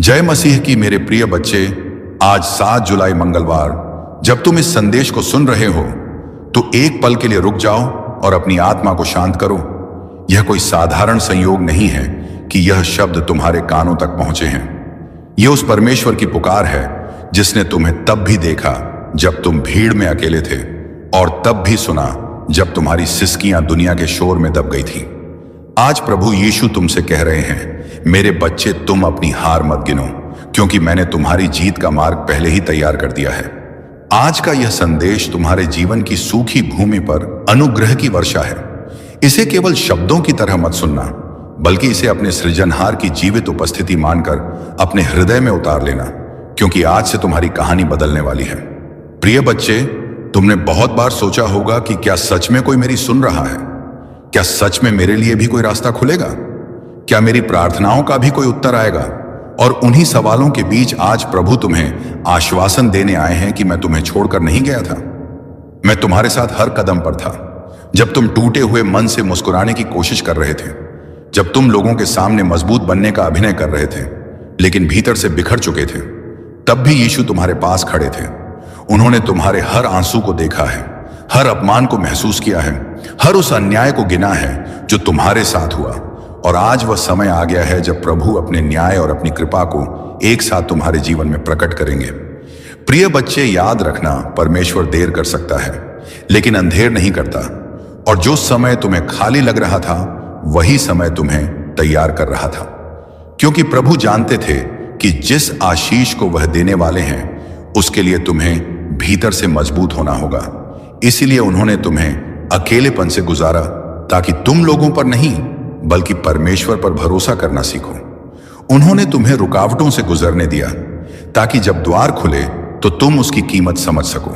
जय मसीह की मेरे प्रिय बच्चे। आज 7 जुलाई मंगलवार जब तुम इस संदेश को सुन रहे हो तो एक पल के लिए रुक जाओ और अपनी आत्मा को शांत करो। यह कोई साधारण संयोग नहीं है कि यह शब्द तुम्हारे कानों तक पहुंचे हैं। यह उस परमेश्वर की पुकार है जिसने तुम्हें तब भी देखा जब तुम भीड़ में अकेले थे और तब भी सुना जब तुम्हारी सिसकियां दुनिया के शोर में दब गई थी। आज प्रभु यीशु तुमसे कह रहे हैं, मेरे बच्चे, तुम अपनी हार मत गिनो, क्योंकि मैंने तुम्हारी जीत का मार्ग पहले ही तैयार कर दिया है। आज का यह संदेश तुम्हारे जीवन की सूखी भूमि पर अनुग्रह की वर्षा है। इसे केवल शब्दों की तरह मत सुनना, बल्कि इसे अपने सृजनहार की जीवित उपस्थिति मानकर अपने हृदय में उतार लेना, क्योंकि आज से तुम्हारी कहानी बदलने वाली है। प्रिय बच्चे, तुमने बहुत बार सोचा होगा कि क्या सच में कोई मेरी सुन रहा है? क्या सच में मेरे लिए भी कोई रास्ता खुलेगा? क्या मेरी प्रार्थनाओं का भी कोई उत्तर आएगा? और उन्हीं सवालों के बीच आज प्रभु तुम्हें आश्वासन देने आए हैं कि मैं तुम्हें छोड़कर नहीं गया था। मैं तुम्हारे साथ हर कदम पर था। जब तुम टूटे हुए मन से मुस्कुराने की कोशिश कर रहे थे, जब तुम लोगों के सामने मजबूत बनने का अभिनय कर रहे थे लेकिन भीतर से बिखर चुके थे, तब भी यीशु तुम्हारे पास खड़े थे। उन्होंने तुम्हारे हर आंसू को देखा है, हर अपमान को महसूस किया है, हर उस अन्याय को गिना है जो तुम्हारे साथ हुआ। और आज वह समय आ गया है जब प्रभु अपने न्याय और अपनी कृपा को एक साथ तुम्हारे जीवन में प्रकट करेंगे। प्रिय बच्चे, याद रखना, परमेश्वर देर कर सकता है लेकिन अंधेर नहीं करता। और जो समय तुम्हें खाली लग रहा था वही समय तुम्हें तैयार कर रहा था, क्योंकि प्रभु जानते थे कि जिस आशीष को वह देने वाले हैं उसके लिए तुम्हें भीतर से मजबूत होना होगा। इसीलिए उन्होंने तुम्हें अकेलेपन से गुजारा, ताकि तुम लोगों पर नहीं बल्कि परमेश्वर पर भरोसा करना सीखो। उन्होंने तुम्हें रुकावटों से गुजरने दिया, ताकि जब द्वार खुले तो तुम उसकी कीमत समझ सको।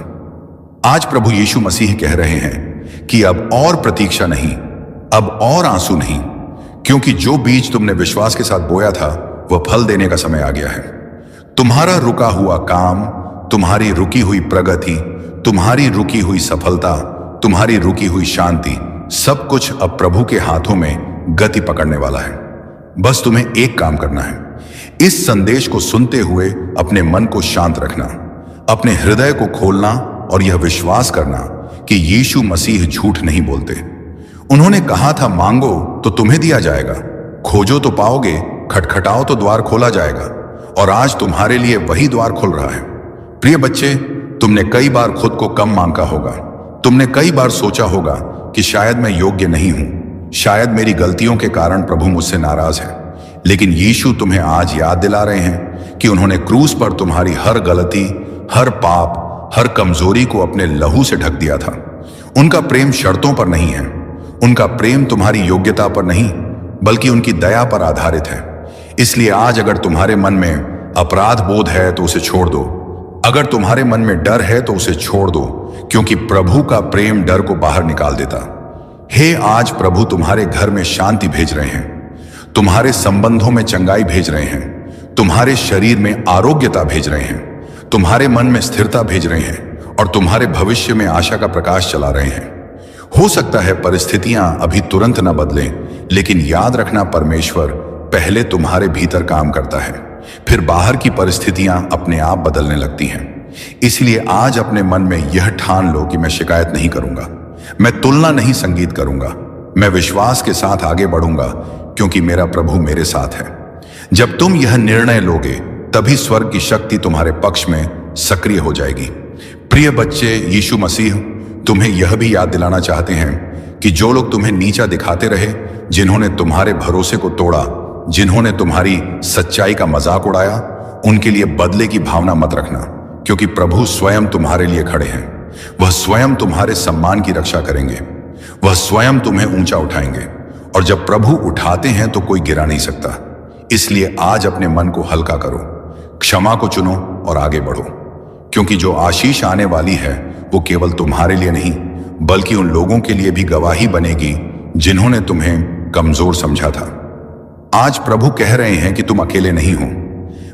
आज प्रभु यीशु मसीह कह रहे हैं कि अब और प्रतीक्षा नहीं, अब और आंसू नहीं, क्योंकि जो बीज तुमने विश्वास के साथ बोया था वह फल देने का समय आ गया है। तुम्हारा रुका हुआ काम, तुम्हारी रुकी हुई प्रगति, तुम्हारी रुकी हुई सफलता, तुम्हारी रुकी हुई शांति, सब कुछ अब प्रभु के हाथों में गति पकड़ने वाला है। बस तुम्हें एक काम करना है, इस संदेश को सुनते हुए अपने मन को शांत रखना, अपने हृदय को खोलना और यह विश्वास करना कि यीशु मसीह झूठ नहीं बोलते। उन्होंने कहा था, मांगो तो तुम्हें दिया जाएगा, खोजो तो पाओगे, खटखटाओ तो द्वार खोला जाएगा। और आज तुम्हारे लिए वही द्वार खुल रहा है। प्रिय बच्चे, तुमने कई बार खुद को कम मांगा होगा। तुमने कई बार सोचा होगा कि शायद मैं योग्य नहीं हूं, शायद मेरी गलतियों के कारण प्रभु मुझसे नाराज है। लेकिन यीशु तुम्हें आज याद दिला रहे हैं कि उन्होंने क्रूस पर तुम्हारी हर गलती, हर पाप, हर कमजोरी को अपने लहू से ढक दिया था। उनका प्रेम शर्तों पर नहीं है, उनका प्रेम तुम्हारी योग्यता पर नहीं बल्कि उनकी दया पर आधारित है। इसलिए आज अगर तुम्हारे मन में अपराध बोध है तो उसे छोड़ दो। अगर तुम्हारे मन में डर है तो उसे छोड़ दो, क्योंकि प्रभु का प्रेम डर को बाहर निकाल देता। हे, आज प्रभु तुम्हारे घर में शांति भेज रहे हैं, तुम्हारे संबंधों में चंगाई भेज रहे हैं, तुम्हारे शरीर में आरोग्यता भेज रहे हैं, तुम्हारे मन में स्थिरता भेज रहे हैं और तुम्हारे भविष्य में आशा का प्रकाश चला रहे हैं। हो सकता है परिस्थितियां अभी तुरंत न बदलें, लेकिन याद रखना, परमेश्वर पहले तुम्हारे भीतर काम करता है, फिर बाहर की परिस्थितियां अपने आप बदलने लगती हैं। इसलिए आज अपने मन में यह ठान लो कि मैं शिकायत नहीं करूंगा, मैं तुलना नहीं संगीत करूंगा, मैं विश्वास के साथ आगे बढ़ूंगा, क्योंकि मेरा प्रभु मेरे साथ है। जब तुम यह निर्णय लोगे तभी स्वर्ग की शक्ति तुम्हारे पक्ष में सक्रिय हो जाएगी। प्रिय बच्चे, यीशु मसीह तुम्हें यह भी याद दिलाना चाहते हैं कि जो लोग तुम्हें नीचा दिखाते रहे, जिन्होंने तुम्हारे भरोसे को तोड़ा, जिन्होंने तुम्हारी सच्चाई का मजाक उड़ाया, उनके लिए बदले की भावना मत रखना, क्योंकि प्रभु स्वयं तुम्हारे लिए खड़े हैं। वह स्वयं तुम्हारे सम्मान की रक्षा करेंगे, वह स्वयं तुम्हें ऊंचा उठाएंगे। और जब प्रभु उठाते हैं तो कोई गिरा नहीं सकता। इसलिए आज अपने मन को हल्का करो, क्षमा को चुनो और आगे बढ़ो, क्योंकि जो आशीष आने वाली है वो केवल तुम्हारे लिए नहीं बल्कि उन लोगों के लिए भी गवाही बनेगी जिन्होंने तुम्हें कमजोर समझा था। आज प्रभु कह रहे हैं कि तुम अकेले नहीं हो,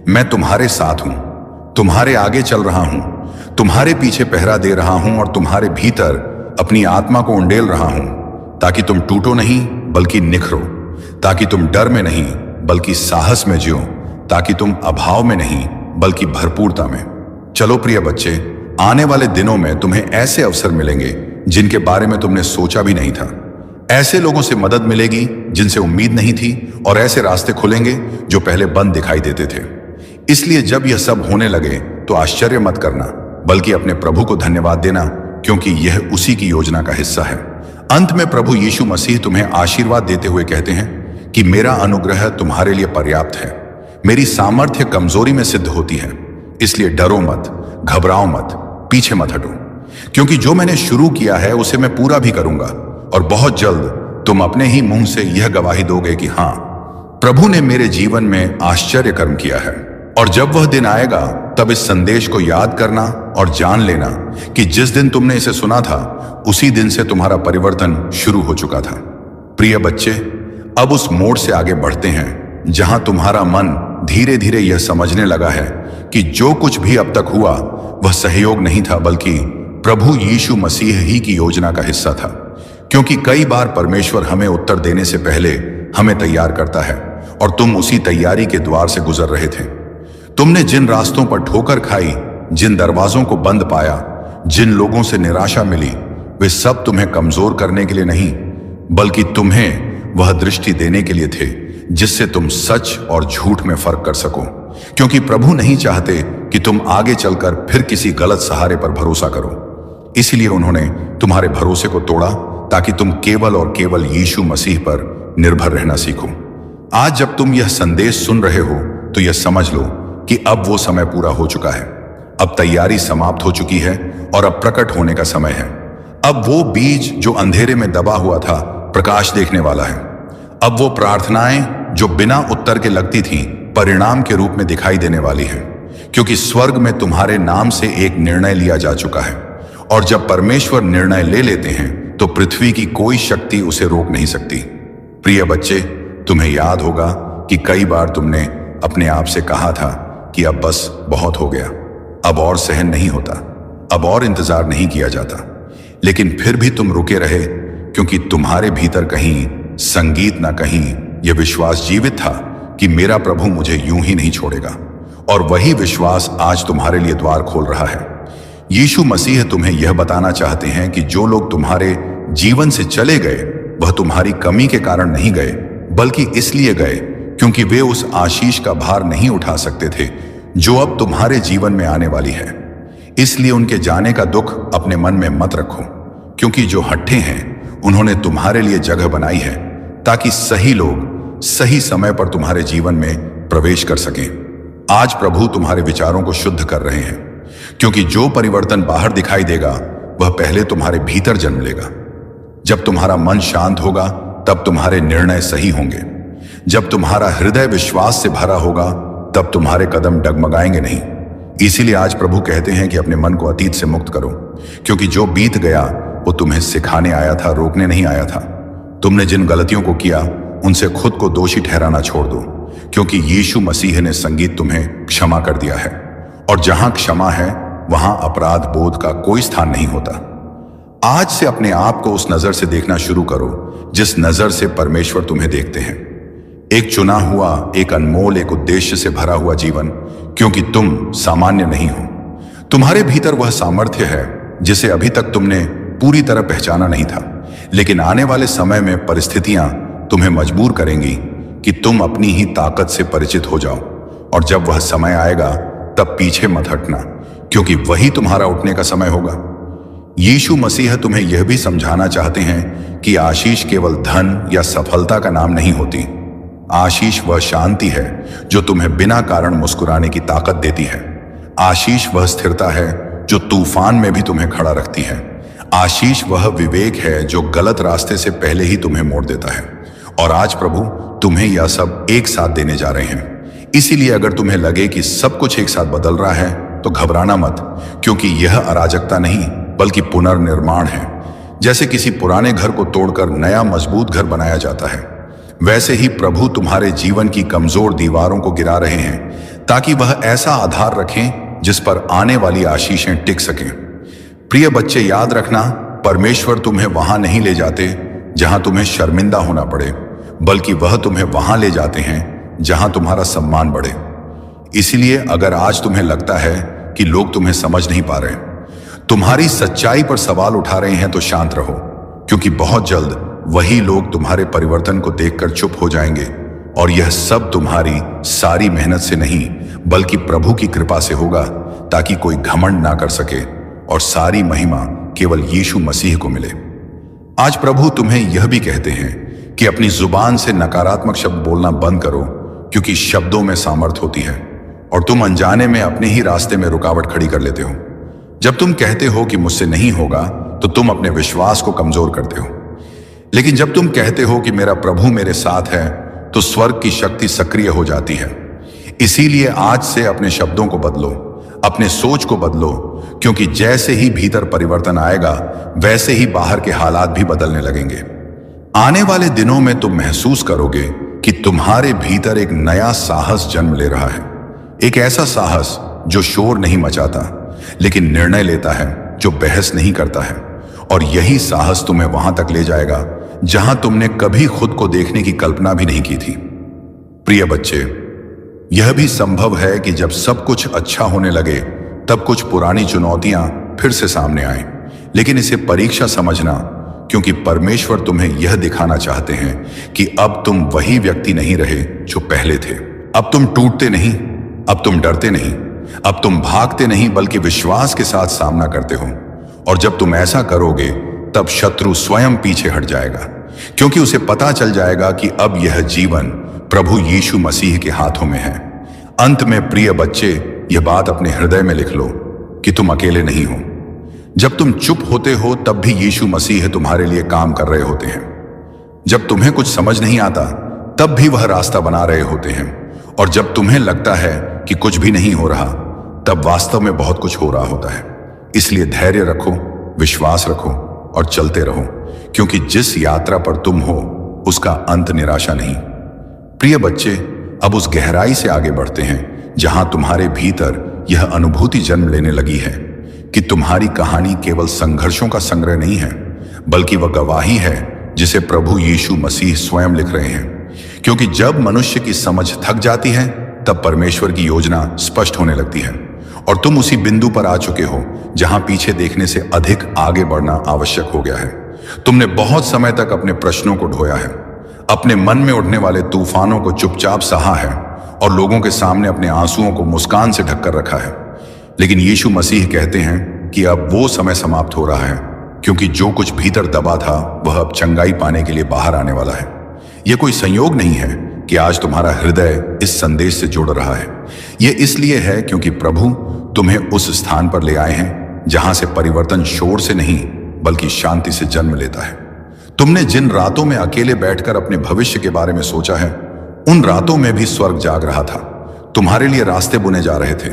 मैं तुम्हारे साथ हूं, तुम्हारे आगे चल रहा हूं, तुम्हारे पीछे पहरा दे रहा हूं और तुम्हारे भीतर अपनी आत्मा को उंडेल रहा हूं, ताकि तुम टूटो नहीं बल्कि निखरो, ताकि तुम डर में नहीं बल्कि साहस में जियो, ताकि तुम अभाव में नहीं बल्कि भरपूरता में। चलो प्रिय बच्चे, आने वाले दिनों में तुम्हें ऐसे अवसर मिलेंगे जिनके बारे में तुमने सोचा भी नहीं था। ऐसे लोगों से मदद मिलेगी जिनसे उम्मीद नहीं थी, और ऐसे रास्ते खुलेंगे जो पहले बंद दिखाई देते थे। इसलिए जब यह सब होने लगे तो आश्चर्य मत करना, बल्कि अपने प्रभु को धन्यवाद देना, क्योंकि यह उसी की योजना का हिस्सा है। अंत में प्रभु यीशु मसीह तुम्हें आशीर्वाद देते हुए कहते हैं कि मेरा अनुग्रह तुम्हारे लिए पर्याप्त है, मेरी सामर्थ्य कमजोरी में सिद्ध होती है। इसलिए डरो मत, घबराओ मत, पीछे मत हटो, क्योंकि जो मैंने शुरू किया है उसे मैं पूरा भी करूंगा। और बहुत जल्द तुम अपने ही मुंह से यह गवाही दोगे कि हाँ, प्रभु ने मेरे जीवन में आश्चर्य कर्म किया है। और जब वह दिन आएगा तब इस संदेश को याद करना और जान लेना कि जिस दिन तुमने इसे सुना था उसी दिन से तुम्हारा परिवर्तन शुरू हो चुका था। प्रिय बच्चे, अब उस मोड़ से आगे बढ़ते हैं जहां तुम्हारा मन धीरे धीरे यह समझने लगा है कि जो कुछ भी अब तक हुआ वह सहयोग नहीं था, बल्कि प्रभु यीशु मसीह ही की योजना का हिस्सा था। क्योंकि कई बार परमेश्वर हमें उत्तर देने से पहले हमें तैयार करता है, और तुम उसी तैयारी के द्वार से गुजर रहे थे। तुमने जिन रास्तों पर ठोकर खाई, जिन दरवाजों को बंद पाया, जिन लोगों से निराशा मिली, वे सब तुम्हें कमजोर करने के लिए नहीं, बल्कि तुम्हें वह दृष्टि देने के लिए थे जिससे तुम सच और झूठ में फर्क कर सको। क्योंकि प्रभु नहीं चाहते कि तुम आगे चलकर फिर किसी गलत सहारे पर भरोसा करो। इसलिए उन्होंने तुम्हारे भरोसे को तोड़ा ताकि तुम केवल और केवल यीशु मसीह पर निर्भर रहना सीखो। आज जब तुम यह संदेश सुन रहे हो तो यह समझ लो कि अब वो समय पूरा हो चुका है। अब तैयारी समाप्त हो चुकी है और अब प्रकट होने का समय है। अब वो बीज जो अंधेरे में दबा हुआ था प्रकाश देखने वाला है। अब वो प्रार्थनाएं जो बिना उत्तर के लगती थीं परिणाम के रूप में दिखाई देने वाली हैं, क्योंकि स्वर्ग में तुम्हारे नाम से एक निर्णय लिया जा चुका है। और जब परमेश्वर निर्णय ले लेते हैं तो पृथ्वी की कोई शक्ति उसे रोक नहीं सकती। प्रिय बच्चे, तुम्हें याद होगा कि कई बार तुमने अपने आप से कहा था कि अब बस बहुत हो गया, अब और सहन नहीं होता, अब और इंतजार नहीं किया जाता। लेकिन फिर भी तुम रुके रहे, क्योंकि तुम्हारे भीतर कहीं संगीत ना कहीं यह विश्वास जीवित था कि मेरा प्रभु मुझे यूं ही नहीं छोड़ेगा। और वही विश्वास आज तुम्हारे लिए द्वार खोल रहा है। यीशु मसीह तुम्हें यह बताना चाहते हैं कि जो लोग तुम्हारे जीवन से चले गए वह तुम्हारी कमी के कारण नहीं गए, बल्कि इसलिए गए क्योंकि वे उस आशीष का भार नहीं उठा सकते थे जो अब तुम्हारे जीवन में आने वाली है। इसलिए उनके जाने का दुख अपने मन में मत रखो, क्योंकि जो हट्ठे हैं उन्होंने तुम्हारे लिए जगह बनाई है ताकि सही लोग सही समय पर तुम्हारे जीवन में प्रवेश कर सकें। आज प्रभु तुम्हारे विचारों को शुद्ध कर रहे हैं, क्योंकि जो परिवर्तन बाहर दिखाई देगा वह पहले तुम्हारे भीतर जन्म लेगा। जब तुम्हारा मन शांत होगा तब तुम्हारे निर्णय सही होंगे। जब तुम्हारा हृदय विश्वास से भरा होगा तब तुम्हारे कदम डगमगाएंगे नहीं। इसीलिए आज प्रभु कहते हैं कि अपने मन को अतीत से मुक्त करो, क्योंकि जो बीत गया वो तुम्हें सिखाने आया था, रोकने नहीं आया था। तुमने जिन गलतियों को किया उनसे खुद को दोषी ठहराना छोड़ दो, क्योंकि यीशु मसीह ने संगीत तुम्हें क्षमा कर दिया है। और जहां क्षमा है वहां अपराध बोध का कोई स्थान नहीं होता। आज से अपने आप को उस नजर से देखना शुरू करो जिस नजर से परमेश्वर तुम्हें देखते हैं। एक चुना हुआ, एक अनमोल, एक उद्देश्य से भरा हुआ जीवन, क्योंकि तुम सामान्य नहीं हो। तुम्हारे भीतर वह सामर्थ्य है जिसे अभी तक तुमने पूरी तरह पहचाना नहीं था, लेकिन आने वाले समय में परिस्थितियां तुम्हें मजबूर करेंगी कि तुम अपनी ही ताकत से परिचित हो जाओ। और जब वह समय आएगा तब पीछे मत हटना, क्योंकि वही तुम्हारा उठने का समय होगा। यीशु मसीह तुम्हें यह भी समझाना चाहते हैं कि आशीष केवल धन या सफलता का नाम नहीं होती। आशीष वह शांति है जो तुम्हें बिना कारण मुस्कुराने की ताकत देती है। आशीष वह स्थिरता है जो तूफान में भी तुम्हें खड़ा रखती है। आशीष वह विवेक है जो गलत रास्ते से पहले ही तुम्हें मोड़ देता है। और आज प्रभु तुम्हें यह सब एक साथ देने जा रहे हैं। इसीलिए अगर तुम्हें लगे कि सब कुछ एक साथ बदल रहा है तो घबराना मत, क्योंकि यह अराजकता नहीं बल्कि पुनर्निर्माण है। जैसे किसी पुराने घर को तोड़कर नया मजबूत घर बनाया जाता है, वैसे ही प्रभु तुम्हारे जीवन की कमजोर दीवारों को गिरा रहे हैं ताकि वह ऐसा आधार रखें जिस पर आने वाली आशीषें टिक सकें। प्रिय बच्चे, याद रखना, परमेश्वर तुम्हें वहां नहीं ले जाते जहां तुम्हें शर्मिंदा होना पड़े, बल्कि वह तुम्हें वहां ले जाते हैं जहां तुम्हारा सम्मान बढ़े। इसलिए अगर आज तुम्हें लगता है कि लोग तुम्हें समझ नहीं पा रहे, तुम्हारी सच्चाई पर सवाल उठा रहे हैं, तो शांत रहो, क्योंकि बहुत जल्द वही लोग तुम्हारे परिवर्तन को देखकर चुप हो जाएंगे। और यह सब तुम्हारी सारी मेहनत से नहीं, बल्कि प्रभु की कृपा से होगा, ताकि कोई घमंड ना कर सके और सारी महिमा केवल यीशु मसीह को मिले। आज प्रभु तुम्हें यह भी कहते हैं कि अपनी जुबान से नकारात्मक शब्द बोलना बंद करो, क्योंकि शब्दों में सामर्थ होती है और तुम अनजाने में अपने ही रास्ते में रुकावट खड़ी कर लेते हो। जब तुम कहते हो कि मुझसे नहीं होगा, तो तुम अपने विश्वास को कमजोर करते हो। लेकिन जब तुम कहते हो कि मेरा प्रभु मेरे साथ है, तो स्वर्ग की शक्ति सक्रिय हो जाती है। इसीलिए आज से अपने शब्दों को बदलो, अपने सोच को बदलो, क्योंकि जैसे ही भीतर परिवर्तन आएगा, वैसे ही बाहर के हालात भी बदलने लगेंगे। आने वाले दिनों में तुम महसूस करोगे कि तुम्हारे भीतर एक नया साहस जन्म ले रहा है। एक ऐसा साहस जो शोर नहीं मचाता, लेकिन निर्णय लेता है, जो बहस नहीं करता है। और यही साहस तुम्हें वहां तक ले जाएगा जहां तुमने कभी खुद को देखने की कल्पना भी नहीं की थी। प्रिय बच्चे, यह भी संभव है कि जब सब कुछ अच्छा होने लगे, तब कुछ पुरानी चुनौतियां फिर से सामने आए। लेकिन इसे परीक्षा समझना, क्योंकि परमेश्वर तुम्हें यह दिखाना चाहते हैं कि अब तुम वही व्यक्ति नहीं रहे जो पहले थे। अब तुम टूटते नहीं, अब तुम डरते नहीं, अब तुम भागते नहीं, बल्कि विश्वास के साथ सामना करते हो। और जब तुम ऐसा करोगे, तब शत्रु स्वयं पीछे हट जाएगा, क्योंकि उसे पता चल जाएगा कि अब यह जीवन प्रभु यीशु मसीह के हाथों में है। अंत में प्रिय बच्चे, यह बात अपने हृदय में लिख लो कि तुम अकेले नहीं हो। जब तुम चुप होते हो, तब भी यीशु मसीह तुम्हारे लिए काम कर रहे होते हैं। जब तुम्हें कुछ समझ नहीं आता, तब भी वह रास्ता बना रहे होते हैं। और जब तुम्हें लगता है कि कुछ भी नहीं हो रहा, तब वास्तव में बहुत कुछ हो रहा होता है। इसलिए धैर्य रखो, विश्वास रखो और चलते रहो, क्योंकि जिस यात्रा पर तुम हो, उसका अंत निराशा नहीं। प्रिय बच्चे, अब उस गहराई से आगे बढ़ते हैं जहां तुम्हारे भीतर यह अनुभूति जन्म लेने लगी है कि तुम्हारी कहानी केवल संघर्षों का संग्रह नहीं है, बल्कि वह गवाही है जिसे प्रभु यीशु मसीह स्वयं लिख रहे हैं। क्योंकि जब मनुष्य की समझ थक जाती है, तब परमेश्वर की योजना स्पष्ट होने लगती है। और तुम उसी बिंदु पर आ चुके हो जहां पीछे देखने से अधिक आगे बढ़ना आवश्यक हो गया है। तुमने बहुत समय तक अपने प्रश्नों को ढोया है, अपने मन में उठने वाले तूफानों को चुपचाप सहा है और लोगों के सामने अपने आंसुओं को मुस्कान से ढककर रखा है। लेकिन यीशु मसीह कहते हैं कि अब वो समय समाप्त हो रहा है, क्योंकि जो कुछ भीतर दबा था, वह अब चंगाई पाने के लिए बाहर आने वाला है। यह कोई संयोग नहीं है कि आज तुम्हारा हृदय इस संदेश से जुड़ रहा है। यह इसलिए है क्योंकि प्रभु तुम्हें उस स्थान पर ले आए हैं जहां से परिवर्तन शोर से नहीं, बल्कि शांति से जन्म लेता है। तुमने जिन रातों में अकेले बैठकर अपने भविष्य के बारे में सोचा है, उन रातों में भी स्वर्ग जाग रहा था। तुम्हारे लिए रास्ते बुने जा रहे थे,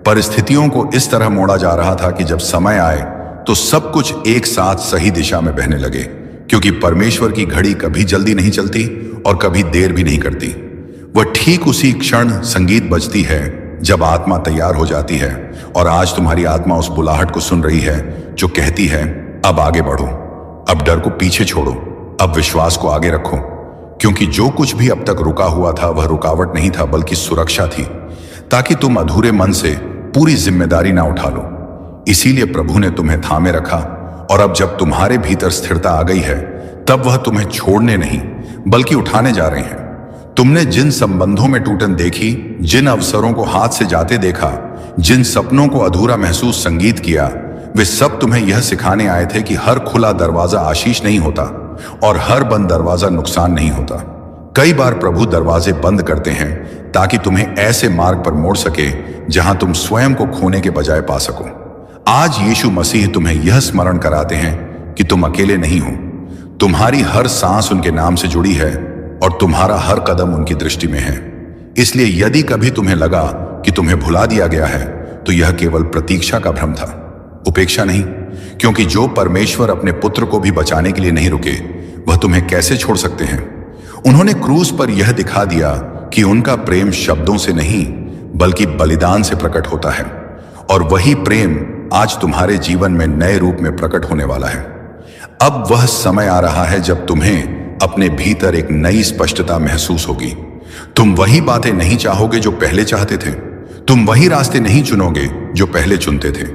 परिस्थितियों को इस तरह मोड़ा जा रहा था कि जब समय आए तो सब कुछ एक साथ सही दिशा में बहने लगे। क्योंकि परमेश्वर की घड़ी कभी जल्दी नहीं चलती और कभी देर भी नहीं करती। वह ठीक उसी क्षण संगीत बजती है जब आत्मा तैयार हो जाती है। और आज तुम्हारी आत्मा उस बुलाहट को सुन रही है जो कहती है, अब आगे बढ़ो, अब डर को पीछे छोड़ो, अब विश्वास को आगे रखो। क्योंकि जो कुछ भी अब तक रुका हुआ था, वह रुकावट नहीं था, बल्कि सुरक्षा थी, ताकि तुम अधूरे मन से पूरी जिम्मेदारी ना उठा लो। इसीलिए प्रभु ने तुम्हें थामे रखा। और अब जब तुम्हारे भीतर स्थिरता आ गई है, तब वह तुम्हें छोड़ने नहीं, बल्कि उठाने जा रहे हैं। तुमने जिन संबंधों में टूटन देखी, जिन अवसरों को हाथ से जाते देखा, जिन सपनों को अधूरा महसूस संगीत किया, वे सब तुम्हें यह सिखाने आए थे कि हर खुला दरवाजा आशीष नहीं होता और हर बंद दरवाजा नुकसान नहीं होता। कई बार प्रभु दरवाजे बंद करते हैं ताकि तुम्हें ऐसे मार्ग पर मोड़ सके जहां तुम स्वयं को खोने के बजाय पा सको। आज यीशु मसीह तुम्हें यह स्मरण कराते हैं कि तुम अकेले नहीं हो। तुम्हारी हर सांस उनके नाम से जुड़ी है और तुम्हारा हर कदम उनकी दृष्टि में है। इसलिए यदि कभी तुम्हें लगा कि तुम्हें भुला दिया गया है, तो यह केवल प्रतीक्षा का भ्रम था, उपेक्षा नहीं। क्योंकि जो परमेश्वर अपने पुत्र को भी बचाने के लिए नहीं रुके, वह तुम्हें कैसे छोड़ सकते हैं। उन्होंने क्रूस पर यह दिखा दिया कि उनका प्रेम शब्दों से नहीं, बल्कि बलिदान से प्रकट होता है। और वही प्रेम आज तुम्हारे जीवन में नए रूप में प्रकट होने वाला है। अब वह समय आ रहा है जब तुम्हें अपने भीतर एक नई स्पष्टता महसूस होगी। तुम वही बातें नहीं चाहोगे जो पहले चाहते थे। तुम वही रास्ते नहीं चुनोगे जो पहले चुनते थे,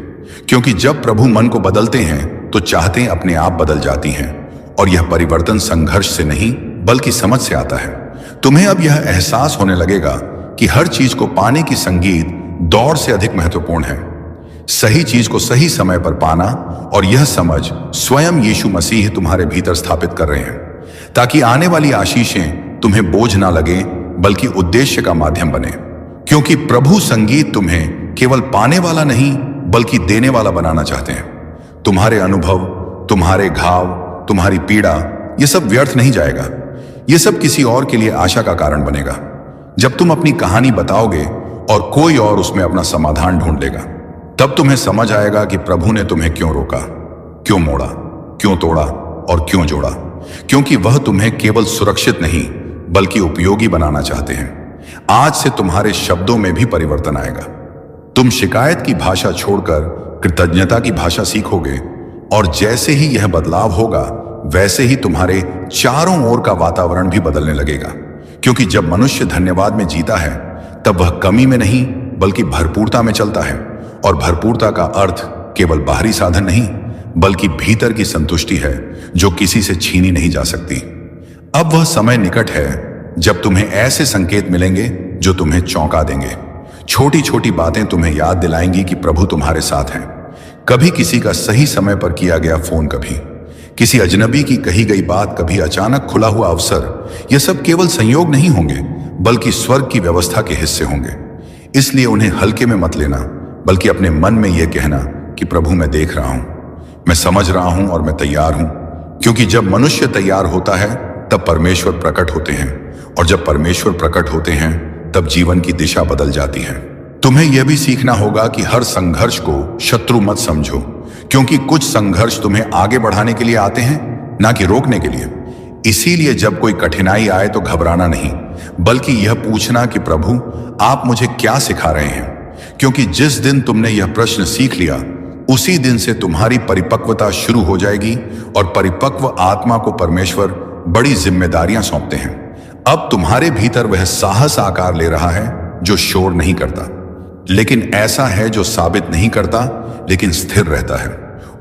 क्योंकि जब प्रभु मन को बदलते हैं तो चाहते अपने आप बदल जाती हैं। और यह परिवर्तन संघर्ष से नहीं बल्कि समझ से आता है। तुम्हें अब यह एहसास होने लगेगा कि हर चीज को पाने की संगीत दौड़ से अधिक महत्वपूर्ण है। सही चीज को सही समय पर पाना, और यह समझ स्वयं यीशु मसीह तुम्हारे भीतर स्थापित कर रहे हैं, ताकि आने वाली आशीषें तुम्हें बोझ ना लगे बल्कि उद्देश्य का माध्यम बने। क्योंकि प्रभु संगीत तुम्हें केवल पाने वाला नहीं बल्कि देने वाला बनाना चाहते हैं। तुम्हारे अनुभव, तुम्हारे घाव, तुम्हारी पीड़ा, यह सब व्यर्थ नहीं जाएगा। यह सब किसी और के लिए आशा का कारण बनेगा। जब तुम अपनी कहानी बताओगे और कोई और उसमें अपना समाधान ढूंढ लेगा, तब तुम्हें समझ आएगा कि प्रभु ने तुम्हें क्यों रोका, क्यों मोड़ा, क्यों तोड़ा और क्यों जोड़ा। क्योंकि वह तुम्हें केवल सुरक्षित नहीं बल्कि उपयोगी बनाना चाहते हैं। आज से तुम्हारे शब्दों में भी परिवर्तन आएगा। तुम शिकायत की भाषा छोड़कर कृतज्ञता की भाषा सीखोगे, और जैसे ही यह बदलाव होगा वैसे ही तुम्हारे चारों ओर का वातावरण भी बदलने लगेगा। क्योंकि जब मनुष्य धन्यवाद में जीता है तब वह कमी में नहीं बल्कि भरपूरता में चलता है। और भरपूरता का अर्थ केवल बाहरी साधन नहीं बल्कि भीतर की संतुष्टि है, जो किसी से छीनी नहीं जा सकती। अब वह समय निकट है जब तुम्हें ऐसे संकेत मिलेंगे जो तुम्हें चौंका देंगे। छोटी छोटी बातें तुम्हें याद दिलाएंगी कि प्रभु तुम्हारे साथ हैं। कभी किसी का सही समय पर किया गया फोन, कभी किसी अजनबी की कही गई बात, कभी अचानक खुला हुआ अवसर। यह सब केवल संयोग नहीं होंगे बल्कि स्वर्ग की व्यवस्था के हिस्से होंगे। इसलिए उन्हें हल्के में मत लेना, बल्कि अपने मन में यह कहना कि प्रभु, मैं देख रहा हूं, मैं समझ रहा हूं और मैं तैयार हूं। क्योंकि जब मनुष्य तैयार होता है तब परमेश्वर प्रकट होते हैं, और जब परमेश्वर प्रकट होते हैं तब जीवन की दिशा बदल जाती है। तुम्हें यह भी सीखना होगा कि हर संघर्ष को शत्रु मत समझो, क्योंकि कुछ संघर्ष तुम्हें आगे बढ़ाने के लिए आते हैं, ना कि रोकने के लिए। इसीलिए जब कोई कठिनाई आए तो घबराना नहीं, बल्कि यह पूछना कि प्रभु, आप मुझे क्या सिखा रहे हैं। क्योंकि जिस दिन तुमने यह प्रश्न सीख लिया, उसी दिन से तुम्हारी परिपक्वता शुरू हो जाएगी, और परिपक्व आत्मा को परमेश्वर बड़ी जिम्मेदारियां सौंपते हैं। अब तुम्हारे भीतर वह साहस आकार ले रहा है जो शोर नहीं करता, लेकिन ऐसा है जो साबित नहीं करता लेकिन स्थिर रहता है।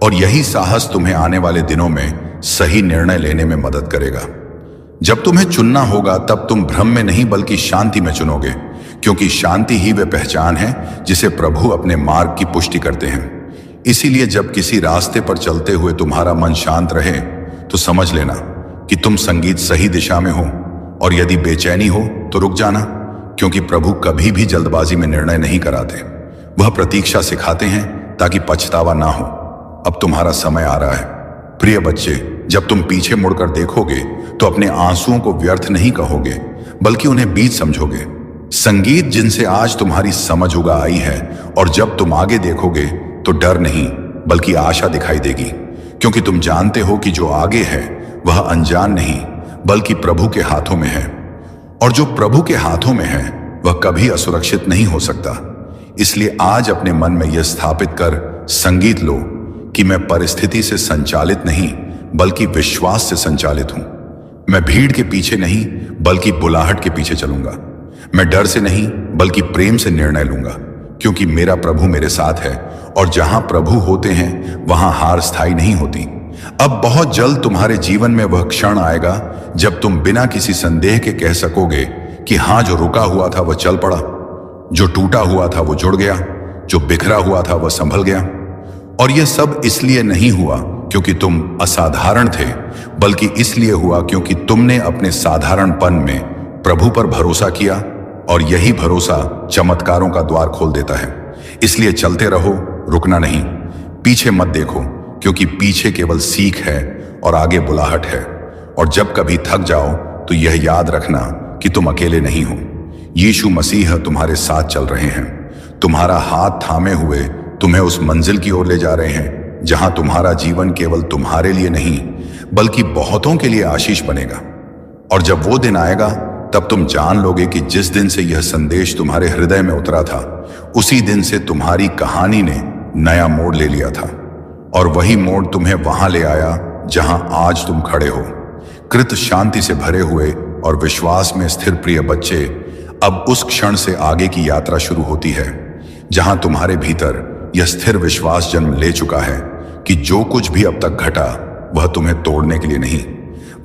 और यही साहस तुम्हें आने वाले दिनों में सही निर्णय लेने में मदद करेगा। जब तुम्हें चुनना होगा तब तुम भ्रम में नहीं बल्कि शांति में चुनोगे, क्योंकि शांति ही वह पहचान है जिसे प्रभु अपने मार्ग की पुष्टि करते हैं। इसीलिए जब किसी रास्ते पर चलते हुए तुम्हारा मन शांत रहे तो समझ लेना कि तुम संगीत सही दिशा में हो, और यदि बेचैनी हो तो रुक जाना, क्योंकि प्रभु कभी भी जल्दबाजी में निर्णय नहीं कराते। वह प्रतीक्षा सिखाते हैं ताकि पछतावा ना हो। अब तुम्हारा समय आ रहा है। प्रिय बच्चे, जब तुम पीछे मुड़कर देखोगे तो अपने आंसुओं को व्यर्थ नहीं कहोगे बल्कि उन्हें बीज समझोगे। संगीत जिनसे आज तुम्हारी समझ उगा आई है, और जब तुम आगे देखोगे तो डर नहीं बल्कि आशा दिखाई देगी, क्योंकि तुम जानते हो कि जो आगे है वह अनजान नहीं बल्कि प्रभु के हाथों में है, और जो प्रभु के हाथों में है वह कभी असुरक्षित नहीं हो सकता। इसलिए आज अपने मन में यह स्थापित कर संगीत लो कि मैं परिस्थिति से संचालित नहीं बल्कि विश्वास से संचालित हूं। मैं भीड़ के पीछे नहीं बल्कि बुलाहट के पीछे चलूंगा। मैं डर से नहीं बल्कि प्रेम से निर्णय लूंगा, क्योंकि मेरा प्रभु मेरे साथ है, और जहां प्रभु होते हैं वहां हार स्थायी नहीं होती। अब बहुत जल्द तुम्हारे जीवन में वह क्षण आएगा जब तुम बिना किसी संदेह के कह सकोगे कि हां, जो रुका हुआ था वह चल पड़ा, जो टूटा हुआ था वो जुड़ गया, जो बिखरा हुआ था वह संभल गया। और यह सब इसलिए नहीं हुआ क्योंकि तुम असाधारण थे, बल्कि इसलिए हुआ क्योंकि तुमने अपने साधारणपन में प्रभु पर भरोसा किया, और यही भरोसा चमत्कारों का द्वार खोल देता है। इसलिए चलते रहो, रुकना नहीं। पीछे मत देखो, क्योंकि पीछे केवल सीख है और आगे बुलाहट है। और जब कभी थक जाओ तो यह याद रखना कि तुम अकेले नहीं हो। यीशु मसीह तुम्हारे साथ चल रहे हैं, तुम्हारा हाथ थामे हुए तुम्हें उस मंजिल की ओर ले जा रहे हैं जहां तुम्हारा जीवन केवल तुम्हारे लिए नहीं बल्कि बहुतों के लिए आशीष बनेगा। और जब वो दिन आएगा तब तुम जान लोगे कि जिस दिन से यह संदेश तुम्हारे हृदय में उतरा था, उसी दिन से तुम्हारी कहानी ने नया मोड़ ले लिया था, और वही मोड़ तुम्हें वहां ले आया जहां आज तुम खड़े हो। कृत शांति से भरे हुए और विश्वास में स्थिर प्रिय बच्चे, अब उस क्षण से आगे की यात्रा शुरू होती है जहां तुम्हारे भीतर यह स्थिर विश्वास जन्म ले चुका है कि जो कुछ भी अब तक घटा वह तुम्हें तोड़ने के लिए नहीं,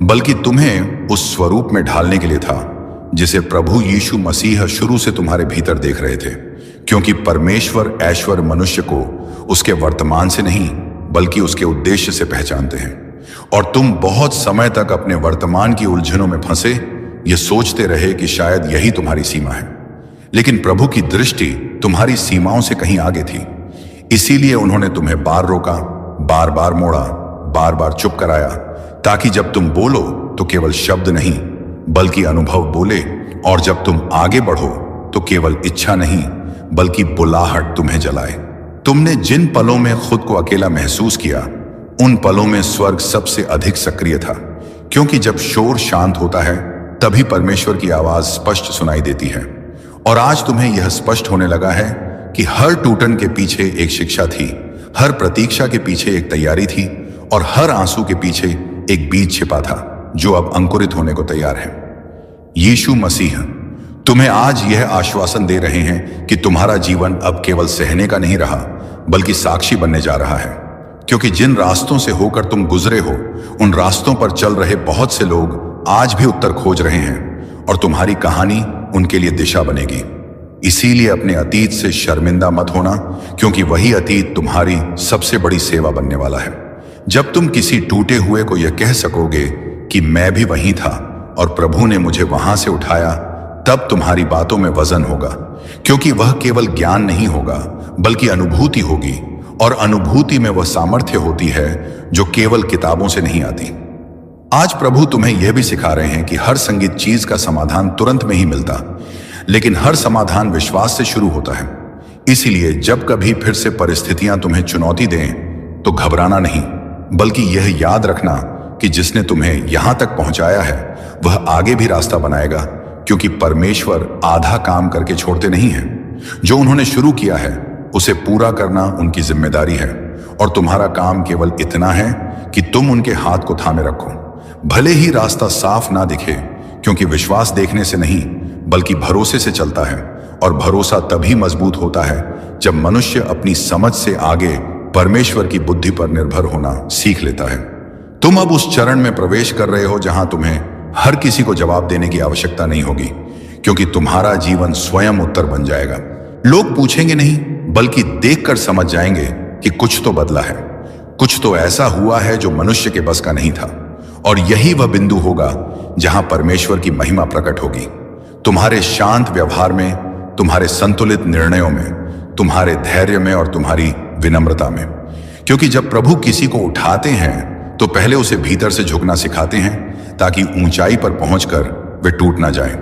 बल्कि तुम्हें उस स्वरूप में ढालने के लिए था जिसे प्रभु यीशु मसीह शुरू से तुम्हारे भीतर देख रहे थे। क्योंकि परमेश्वर ऐश्वर्य मनुष्य को उसके वर्तमान से नहीं बल्कि उसके उद्देश्य से पहचानते हैं। और तुम बहुत समय तक अपने वर्तमान की उलझनों में फंसे ये सोचते रहे कि शायद यही तुम्हारी सीमा है, लेकिन प्रभु की दृष्टि तुम्हारी सीमाओं से कहीं आगे थी। इसीलिए उन्होंने तुम्हें बार रोका, बार बार मोड़ा, बार बार चुप कराया, ताकि जब तुम बोलो तो केवल शब्द नहीं बल्कि अनुभव बोले, और जब तुम आगे बढ़ो तो केवल इच्छा नहीं बल्कि बुलाहट तुम्हें जलाए। तुमने जिन पलों में खुद को अकेला महसूस किया उन पलों में स्वर्ग सबसे अधिक सक्रिय था, क्योंकि जब शोर शांत होता है तभी परमेश्वर की आवाज स्पष्ट सुनाई देती है। और आज तुम्हें यह स्पष्ट होने लगा है कि हर टूटन के पीछे एक शिक्षा थी, हर प्रतीक्षा के पीछे एक तैयारी थी, और हर आंसू के पीछे एक बीज छिपा था जो अब अंकुरित होने को तैयार है। यीशु मसीह तुम्हें आज यह आश्वासन दे रहे हैं कि तुम्हारा जीवन अब केवल सहने का नहीं रहा बल्कि साक्षी बनने जा रहा है। क्योंकि जिन रास्तों से होकर तुम गुजरे हो उन रास्तों पर चल रहे बहुत से लोग आज भी उत्तर खोज रहे हैं, और तुम्हारी कहानी उनके लिए दिशा बनेगी। इसीलिए अपने अतीत से शर्मिंदा मत होना, क्योंकि वही अतीत तुम्हारी सबसे बड़ी सेवा बनने वाला है। जब तुम किसी टूटे हुए को यह कह सकोगे कि मैं भी वहीं था और प्रभु ने मुझे वहां से उठाया, तब तुम्हारी बातों में वजन होगा, क्योंकि वह केवल ज्ञान नहीं होगा बल्कि अनुभूति होगी, और अनुभूति में वह सामर्थ्य होती है जो केवल किताबों से नहीं आती। आज प्रभु तुम्हें यह भी सिखा रहे हैं कि हर संगीत चीज का समाधान तुरंत में ही मिलता, लेकिन हर समाधान विश्वास से शुरू होता है। इसीलिए जब कभी फिर से परिस्थितियां तुम्हें चुनौती दें तो घबराना नहीं, बल्कि यह याद रखना कि जिसने तुम्हें यहां तक पहुंचाया है वह आगे भी रास्ता बनाएगा, क्योंकि परमेश्वर आधा काम करके छोड़ते नहीं हैं। जो उन्होंने शुरू किया है उसे पूरा करना उनकी जिम्मेदारी है, और तुम्हारा काम केवल इतना है कि तुम उनके हाथ को थामे रखो। भले ही रास्ता साफ ना दिखे, क्योंकि विश्वास देखने से नहीं बल्कि भरोसे से चलता है, और भरोसा तभी मजबूत होता है जब मनुष्य अपनी समझ से आगे परमेश्वर की बुद्धि पर निर्भर होना सीख लेता है। तुम अब उस चरण में प्रवेश कर रहे हो जहां तुम्हें हर किसी को जवाब देने की आवश्यकता नहीं होगी, क्योंकि तुम्हारा जीवन स्वयं उत्तर बन जाएगा। लोग पूछेंगे नहीं बल्कि देखकर समझ जाएंगे कि कुछ तो बदला है, कुछ तो ऐसा हुआ है जो मनुष्य के बस का नहीं था। और यही वह बिंदु होगा जहां परमेश्वर की महिमा प्रकट होगी, तुम्हारे शांत व्यवहार में, तुम्हारे संतुलित निर्णयों में, तुम्हारे धैर्य में और तुम्हारी विनम्रता में। क्योंकि जब प्रभु किसी को उठाते हैं तो पहले उसे भीतर से झुकना सिखाते हैं, ताकि ऊंचाई पर पहुंचकर वे टूट ना जाएं।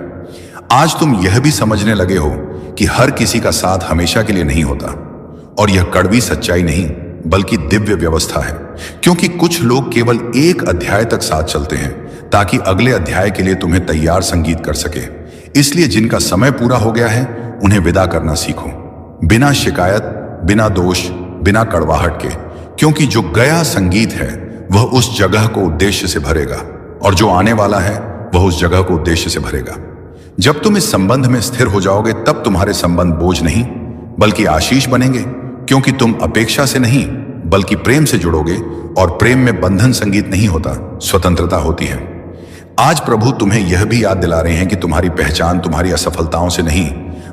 आज तुम यह भी समझने लगे हो कि हर किसी का साथ हमेशा के लिए नहीं होता, और यह कड़वी सच्चाई नहीं बल्कि दिव्य व्यवस्था है। क्योंकि कुछ लोग केवल एक अध्याय तक साथ चलते हैं ताकि अगले अध्याय के लिए तुम्हें तैयार संगीत कर सके। इसलिए जिनका समय पूरा हो गया है उन्हें विदा करना सीखो, बिना शिकायत, बिना दोष, बिना कड़वाहट के। क्योंकि जो गया संगीत है वह उस जगह को उद्देश्य से भरेगा, और जो आने वाला है वह उस जगह को उद्देश्य से भरेगा। जब तुम इस संबंध में स्थिर हो जाओगे तब तुम्हारे संबंध बोझ नहीं बल्कि आशीष बनेंगे, क्योंकि तुम अपेक्षा से नहीं बल्कि प्रेम से जुड़ोगे, और प्रेम में बंधन संगीत नहीं होता, स्वतंत्रता होती है। आज प्रभु तुम्हें यह भी याद दिला रहे हैं कि तुम्हारी पहचान तुम्हारी असफलताओं से नहीं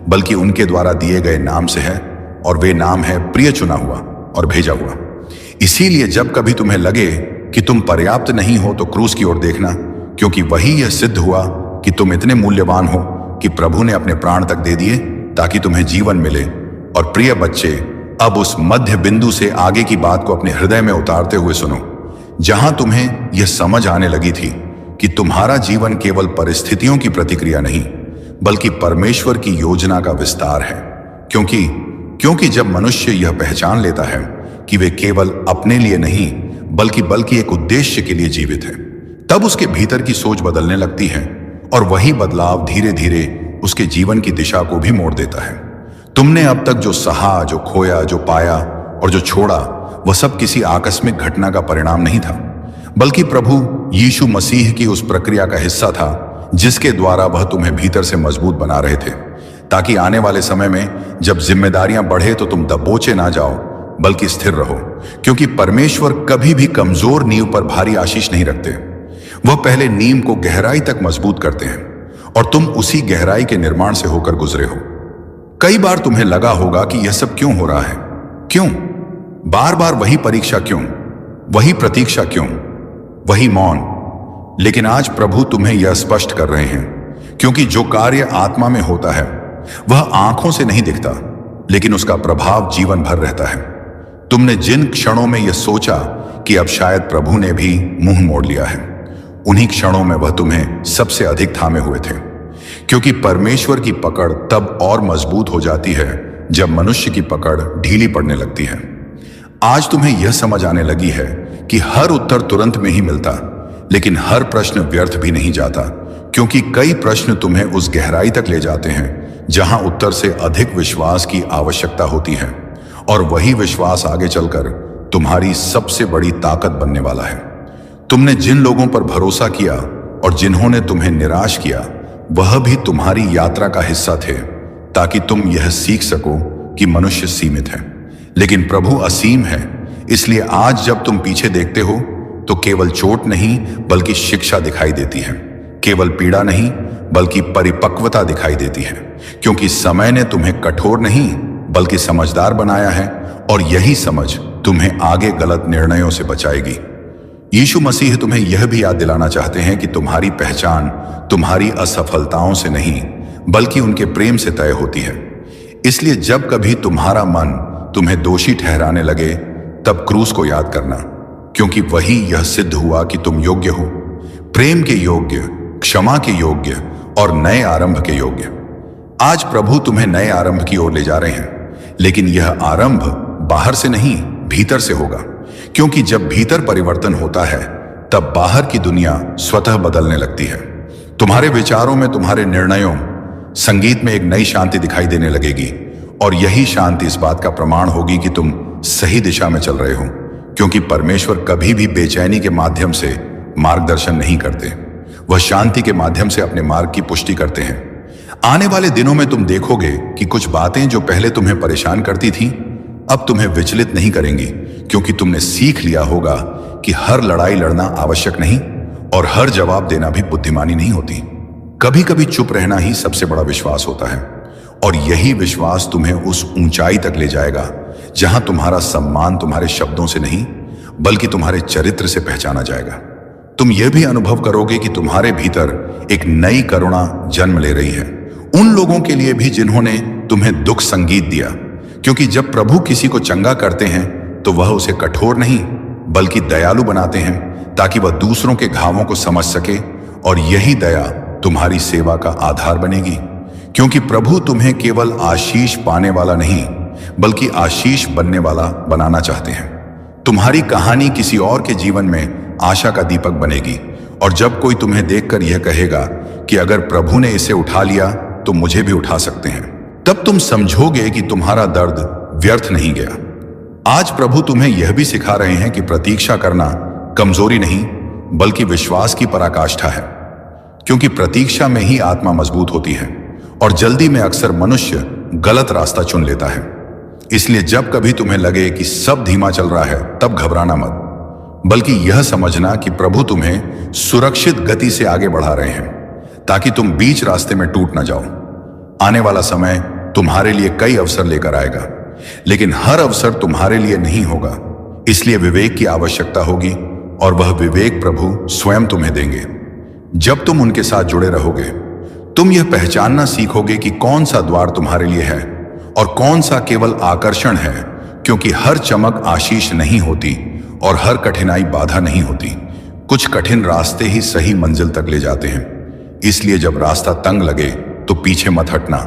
बल्कि उनके द्वारा दिए गए नाम से है, और वे नाम है प्रिय, चुना हुआ और भेजा हुआ। इसीलिए जब कभी तुम्हें लगे कि तुम पर्याप्त नहीं हो तो क्रूस की ओर देखना, क्योंकि वही यह सिद्ध हुआ कि तुम इतने मूल्यवान हो कि प्रभु ने अपने प्राण तक दे दिए ताकि तुम्हें जीवन मिले। और प्रिय बच्चे, अब उस मध्य बिंदु से आगे की बात को अपने हृदय में उतारते हुए सुनो, जहां तुम्हें यह समझ आने लगी थी कि तुम्हारा जीवन केवल परिस्थितियों की प्रतिक्रिया नहीं बल्कि परमेश्वर की योजना का विस्तार है। क्योंकि जब मनुष्य यह पहचान लेता है कि वे केवल अपने लिए नहीं बल्कि एक उद्देश्य के लिए जीवित है, तब उसके भीतर की सोच बदलने लगती है, और वही बदलाव धीरे धीरे उसके जीवन की दिशा को भी मोड़ देता है। तुमने अब तक जो सहा, जो खोया, जो पाया और जो छोड़ा, वह सब किसी आकस्मिक घटना का परिणाम नहीं था, बल्कि प्रभु यीशु मसीह की उस प्रक्रिया का हिस्सा था जिसके द्वारा वह तुम्हें भीतर से मजबूत बना रहे थे, ताकि आने वाले समय में जब जिम्मेदारियां बढ़े तो तुम दबोचे ना जाओ बल्कि स्थिर रहो। क्योंकि परमेश्वर कभी भी कमजोर नींव पर भारी आशीष नहीं रखते। वह पहले नींव को गहराई तक मजबूत करते हैं और तुम उसी गहराई के निर्माण से होकर गुजरे हो। कई बार तुम्हें लगा होगा कि यह सब क्यों हो रहा है, क्यों बार बार वही परीक्षा, क्यों वही प्रतीक्षा, क्यों वही मौन। लेकिन आज प्रभु तुम्हें यह स्पष्ट कर रहे हैं, क्योंकि जो कार्य आत्मा में होता है वह आंखों से नहीं दिखता, लेकिन उसका प्रभाव जीवन भर रहता है। तुमने जिन क्षणों में यह सोचा कि अब शायद प्रभु ने भी मुंह मोड़ लिया है, उन्हीं क्षणों में वह तुम्हें सबसे अधिक थामे हुए थे। क्योंकि परमेश्वर की पकड़ तब और मजबूत हो जाती है जब मनुष्य की पकड़ ढीली पड़ने लगती है। आज तुम्हें यह समझ आने लगी है कि हर उत्तर तुरंत में ही मिलता, लेकिन हर प्रश्न व्यर्थ भी नहीं जाता, क्योंकि कई प्रश्न तुम्हें उस गहराई तक ले जाते हैं जहां उत्तर से अधिक विश्वास की आवश्यकता होती है, और वही विश्वास आगे चलकर तुम्हारी सबसे बड़ी ताकत बनने वाला है। तुमने जिन लोगों पर भरोसा किया और जिन्होंने तुम्हें निराश किया, वह भी तुम्हारी यात्रा का हिस्सा थे, ताकि तुम यह सीख सको कि मनुष्य सीमित है लेकिन प्रभु असीम है। इसलिए आज जब तुम पीछे देखते हो तो केवल चोट नहीं बल्कि शिक्षा दिखाई देती है, केवल पीड़ा नहीं बल्कि परिपक्वता दिखाई देती है, क्योंकि समय ने तुम्हें कठोर नहीं बल्कि समझदार बनाया है, और यही समझ तुम्हें आगे गलत निर्णयों से बचाएगी। यीशु मसीह तुम्हें यह भी याद दिलाना चाहते हैं कि तुम्हारी पहचान तुम्हारी असफलताओं से नहीं बल्कि उनके प्रेम से तय होती है। इसलिए जब कभी तुम्हारा मन तुम्हें दोषी ठहराने लगे, तब क्रूस को याद करना, क्योंकि वही यह सिद्ध हुआ कि तुम योग्य हो, प्रेम के योग्य, क्षमा के योग्य और नए आरंभ के योग्य। आज प्रभु तुम्हें नए आरंभ की ओर ले जा रहे हैं, लेकिन यह आरंभ बाहर से नहीं भीतर से होगा, क्योंकि जब भीतर परिवर्तन होता है तब बाहर की दुनिया स्वतः बदलने लगती है। तुम्हारे विचारों में, तुम्हारे निर्णयों, संगीत में एक नई शांति दिखाई देने लगेगी, और यही शांति इस बात का प्रमाण होगी कि तुम सही दिशा में चल रहे हो, क्योंकि परमेश्वर कभी भी बेचैनी के माध्यम से मार्गदर्शन नहीं करते, वह शांति के माध्यम से अपने मार्ग की पुष्टि करते हैं। आने वाले दिनों में तुम देखोगे कि कुछ बातें जो पहले तुम्हें परेशान करती थीं, अब तुम्हें विचलित नहीं करेंगी, क्योंकि तुमने सीख लिया होगा कि हर लड़ाई लड़ना आवश्यक नहीं और हर जवाब देना भी बुद्धिमानी नहीं होती। कभी कभी चुप रहना ही सबसे बड़ा विश्वास होता है, और यही विश्वास तुम्हें उस ऊंचाई तक ले जाएगा जहां तुम्हारा सम्मान तुम्हारे शब्दों से नहीं बल्कि तुम्हारे चरित्र से पहचाना जाएगा। तुम यह भी अनुभव करोगे कि तुम्हारे भीतर एक नई करुणा जन्म ले रही है, उन लोगों के लिए भी जिन्होंने तुम्हें दुख संगीत दिया, क्योंकि जब प्रभु किसी को चंगा करते हैं तो वह उसे कठोर नहीं बल्कि दयालु बनाते हैं, ताकि वह दूसरों के घावों को समझ सके, और यही दया तुम्हारी सेवा का आधार बनेगी। क्योंकि प्रभु तुम्हें केवल आशीष पाने वाला नहीं बल्कि आशीष बनने वाला बनाना चाहते हैं। तुम्हारी कहानी किसी और के जीवन में आशा का दीपक बनेगी, और जब कोई तुम्हें देखकर यह कहेगा कि अगर प्रभु ने इसे उठा लिया तो मुझे भी उठा सकते हैं, तब तुम समझोगे कि तुम्हारा दर्द व्यर्थ नहीं गया। आज प्रभु तुम्हें यह भी सिखा रहे हैं कि प्रतीक्षा करना कमजोरी नहीं बल्कि विश्वास की पराकाष्ठा है, क्योंकि प्रतीक्षा में ही आत्मा मजबूत होती है, और जल्दी में अक्सर मनुष्य गलत रास्ता चुन लेता है। इसलिए जब कभी तुम्हें लगे कि सब धीमा चल रहा है, तब घबराना मत, बल्कि यह समझना कि प्रभु तुम्हें सुरक्षित गति से आगे बढ़ा रहे हैं, ताकि तुम बीच रास्ते में टूट ना जाओ। आने वाला समय तुम्हारे लिए कई अवसर लेकर आएगा, लेकिन हर अवसर तुम्हारे लिए नहीं होगा। इसलिए विवेक की आवश्यकता होगी, और वह विवेक प्रभु स्वयं तुम्हें देंगे। जब तुम उनके साथ जुड़े रहोगे, तुम यह पहचानना सीखोगे कि कौन सा द्वार तुम्हारे लिए है और कौन सा केवल आकर्षण है, क्योंकि हर चमक आशीष नहीं होती और हर कठिनाई बाधा नहीं होती। कुछ कठिन रास्ते ही सही मंजिल तक ले जाते हैं। इसलिए जब रास्ता तंग लगे तो पीछे मत हटना,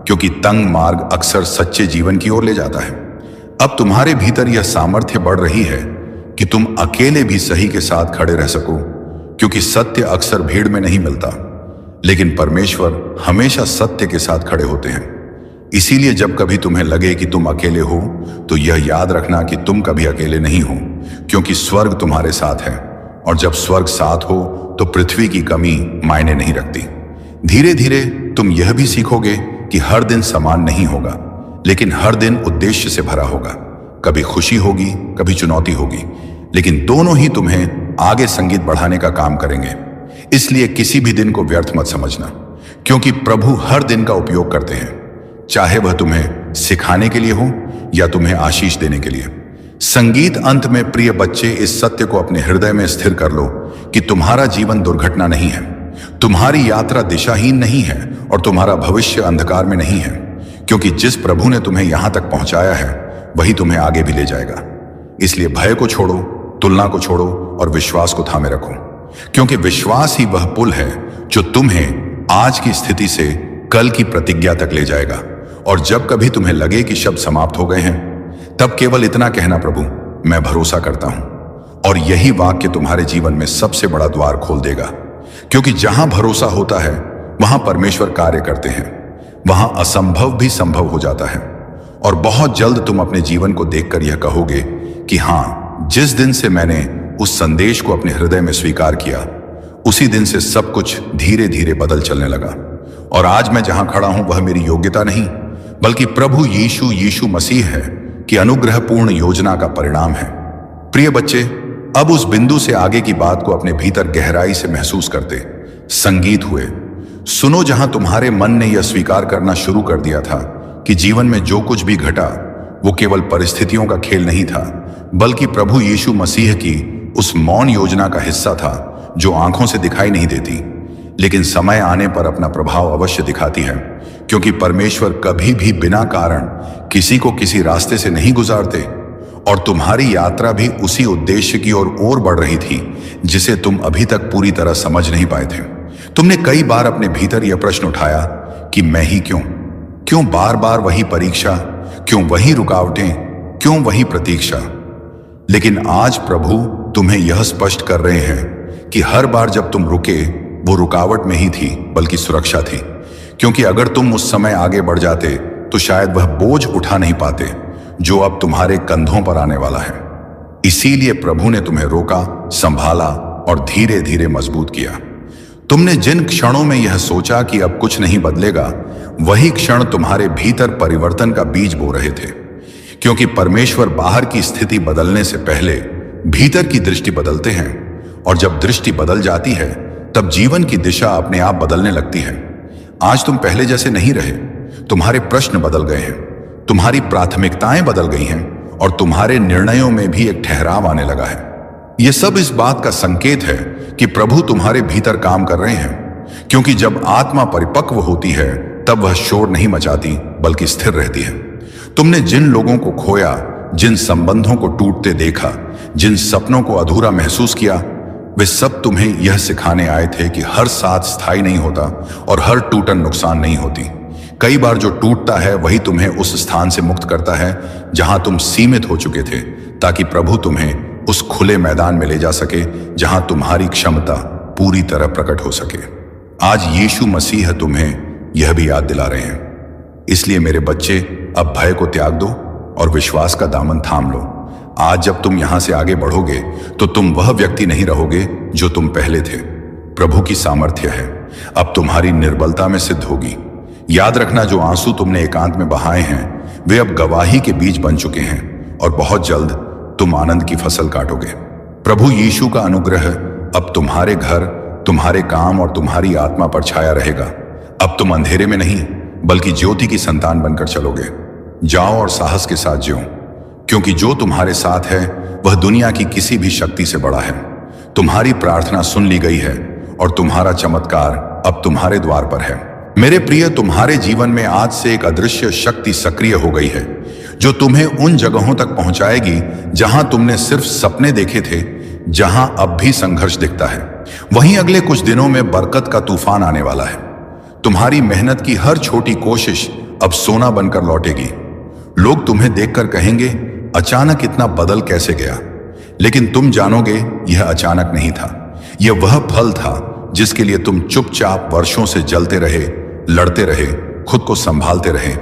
क्योंकि तंग मार्ग अक्सर सच्चे जीवन की ओर ले जाता है। अब तुम्हारे भीतर यह सामर्थ्य बढ़ रही है कि तुम अकेले भी सही के साथ खड़े रह सको, क्योंकि सत्य अक्सर भीड़ में नहीं मिलता, लेकिन परमेश्वर हमेशा सत्य के साथ खड़े होते हैं। इसीलिए जब कभी तुम्हें लगे कि तुम अकेले हो, तो यह याद रखना कि तुम कभी अकेले नहीं हो, क्योंकि स्वर्ग तुम्हारे साथ है, और जब स्वर्ग साथ हो तो पृथ्वी की कमी मायने नहीं रखती। धीरे धीरे तुम यह भी सीखोगे कि हर दिन समान नहीं होगा, लेकिन हर दिन उद्देश्य से भरा होगा। कभी खुशी होगी, कभी चुनौती होगी, लेकिन दोनों ही तुम्हें आगे संगीत बढ़ाने का काम करेंगे। इसलिए किसी भी दिन को व्यर्थ मत समझना, क्योंकि प्रभु हर दिन का उपयोग करते हैं, चाहे वह तुम्हें सिखाने के लिए हो या तुम्हें आशीष देने के लिए। संगीत अंत में प्रिय बच्चे, इस सत्य को अपने हृदय में स्थिर कर लो कि तुम्हारा जीवन दुर्घटना नहीं है, तुम्हारी यात्रा दिशाहीन नहीं है और तुम्हारा भविष्य अंधकार में नहीं है, क्योंकि जिस प्रभु ने तुम्हें यहां तक पहुंचाया है वही तुम्हें आगे भी ले जाएगा। इसलिए भय को छोड़ो, तुलना को छोड़ो और विश्वास को थामे रखो, क्योंकि विश्वास ही वह पुल है जो तुम्हें आज की स्थिति से कल की प्रतिज्ञा तक ले जाएगा। और जब कभी तुम्हें लगे कि शब्द समाप्त हो गए हैं, तब केवल इतना कहना, प्रभु मैं भरोसा करता हूं, और यही वाक्य तुम्हारे जीवन में सबसे बड़ा द्वार खोल देगा। क्योंकि जहां भरोसा होता है वहां परमेश्वर कार्य करते हैं, वहां असंभव भी संभव हो जाता है। और बहुत जल्द तुम अपने जीवन को देखकर यह कहोगे कि हां, जिस दिन से मैंने उस संदेश को अपने हृदय में स्वीकार किया, उसी दिन से सब कुछ धीरे धीरे बदल चलने लगा। और आज मैं जहां खड़ा हूं वह मेरी योग्यता नहीं, बल्कि प्रभु यीशु मसीह है कि अनुग्रहपूर्ण योजना का परिणाम है। प्रिय बच्चे, अब उस बिंदु से आगे की बात को अपने भीतर गहराई से महसूस करते संगीत हुए सुनो, जहां तुम्हारे मन ने यह स्वीकार करना शुरू कर दिया था कि जीवन में जो कुछ भी घटा वो केवल परिस्थितियों का खेल नहीं था, बल्कि प्रभु यीशु मसीह की उस मौन योजना का हिस्सा था जो आंखों से दिखाई नहीं देती, लेकिन समय आने पर अपना प्रभाव अवश्य दिखाती है। क्योंकि परमेश्वर कभी भी बिना कारण किसी को किसी रास्ते से नहीं गुजारते, और तुम्हारी यात्रा भी उसी उद्देश्य की ओर बढ़ रही थी जिसे तुम अभी तक पूरी तरह समझ नहीं पाए थे। तुमने कई बार अपने भीतर यह प्रश्न उठाया कि मैं ही क्यों बार बार वही परीक्षा, क्यों वही रुकावटें, क्यों वही प्रतीक्षा। लेकिन आज प्रभु तुम्हें यह स्पष्ट कर रहे हैं कि हर बार जब तुम रुके वो रुकावट में ही थी, बल्कि सुरक्षा थी। क्योंकि अगर तुम उस समय आगे बढ़ जाते तो शायद वह बोझ उठा नहीं पाते जो अब तुम्हारे कंधों पर आने वाला है। इसीलिए प्रभु ने तुम्हें रोका, संभाला और धीरे धीरे मजबूत किया। तुमने जिन क्षणों में यह सोचा कि अब कुछ नहीं बदलेगा, वही क्षण तुम्हारे भीतर परिवर्तन का बीज बो रहे थे। क्योंकि परमेश्वर बाहर की स्थिति बदलने से पहले भीतर की दृष्टि बदलते हैं, और जब दृष्टि बदल जाती है तब जीवन की दिशा अपने आप बदलने लगती है। आज तुम पहले जैसे नहीं रहे, तुम्हारे प्रश्न बदल गए हैं, तुम्हारी प्राथमिकताएं बदल गई हैं, और तुम्हारे निर्णयों में भी एक ठहराव आने लगा है। यह सब इस बात का संकेत है कि प्रभु तुम्हारे भीतर काम कर रहे हैं। क्योंकि जब आत्मा परिपक्व होती है तब वह शोर नहीं मचाती, बल्कि स्थिर रहती है। तुमने जिन लोगों को खोया, जिन संबंधों को टूटते देखा, जिन सपनों को अधूरा महसूस किया, वे सब तुम्हें यह सिखाने आए थे कि हर साथ स्थायी नहीं होता और हर टूटन नुकसान नहीं होती। कई बार जो टूटता है वही तुम्हें उस स्थान से मुक्त करता है जहां तुम सीमित हो चुके थे, ताकि प्रभु तुम्हें उस खुले मैदान में ले जा सके जहां तुम्हारी क्षमता पूरी तरह प्रकट हो सके। आज यीशु मसीह तुम्हें यह भी याद दिला रहे हैं। इसलिए मेरे बच्चे, अब भय को त्याग दो और विश्वास का दामन थाम लो। आज जब तुम यहां से आगे बढ़ोगे तो तुम वह व्यक्ति नहीं रहोगे जो तुम पहले थे। प्रभु की सामर्थ्य है अब तुम्हारी निर्बलता में सिद्ध होगी। याद रखना, जो आंसू तुमने एकांत में बहाए हैं वे अब गवाही के बीज बन चुके हैं, और बहुत जल्द तुम आनंद की फसल काटोगे। प्रभु यीशु का अनुग्रह अब तुम्हारे घर, तुम्हारे काम और तुम्हारी आत्मा पर छाया रहेगा। अब तुम अंधेरे में नहीं, बल्कि ज्योति की संतान बनकर चलोगे। जाओ और साहस के साथ जियो, क्योंकि जो तुम्हारे साथ है वह दुनिया की किसी भी शक्ति से बड़ा है। तुम्हारी प्रार्थना सुन ली गई है और तुम्हारा चमत्कार अब तुम्हारे द्वार पर है। मेरे प्रिय, तुम्हारे जीवन में आज से एक अदृश्य शक्ति सक्रिय हो गई है जो तुम्हें उन जगहों तक पहुंचाएगी जहां तुमने सिर्फ सपने देखे थे, जहां अब भी संघर्ष दिखता है। वहीं अगले कुछ दिनों में बरकत का तूफान आने वाला है। तुम्हारी मेहनत की हर छोटी कोशिश अब सोना बनकर लौटेगी। लोग तुम्हें देखकर कहेंगे, अचानक इतना बदल कैसे गया? लेकिन तुम जानोगे यह अचानक नहीं था। यह वह फल था जिसके लिए तुम चुपचाप वर्षों से जलते रहे, लड़ते रहे, खुद को संभालते रहे।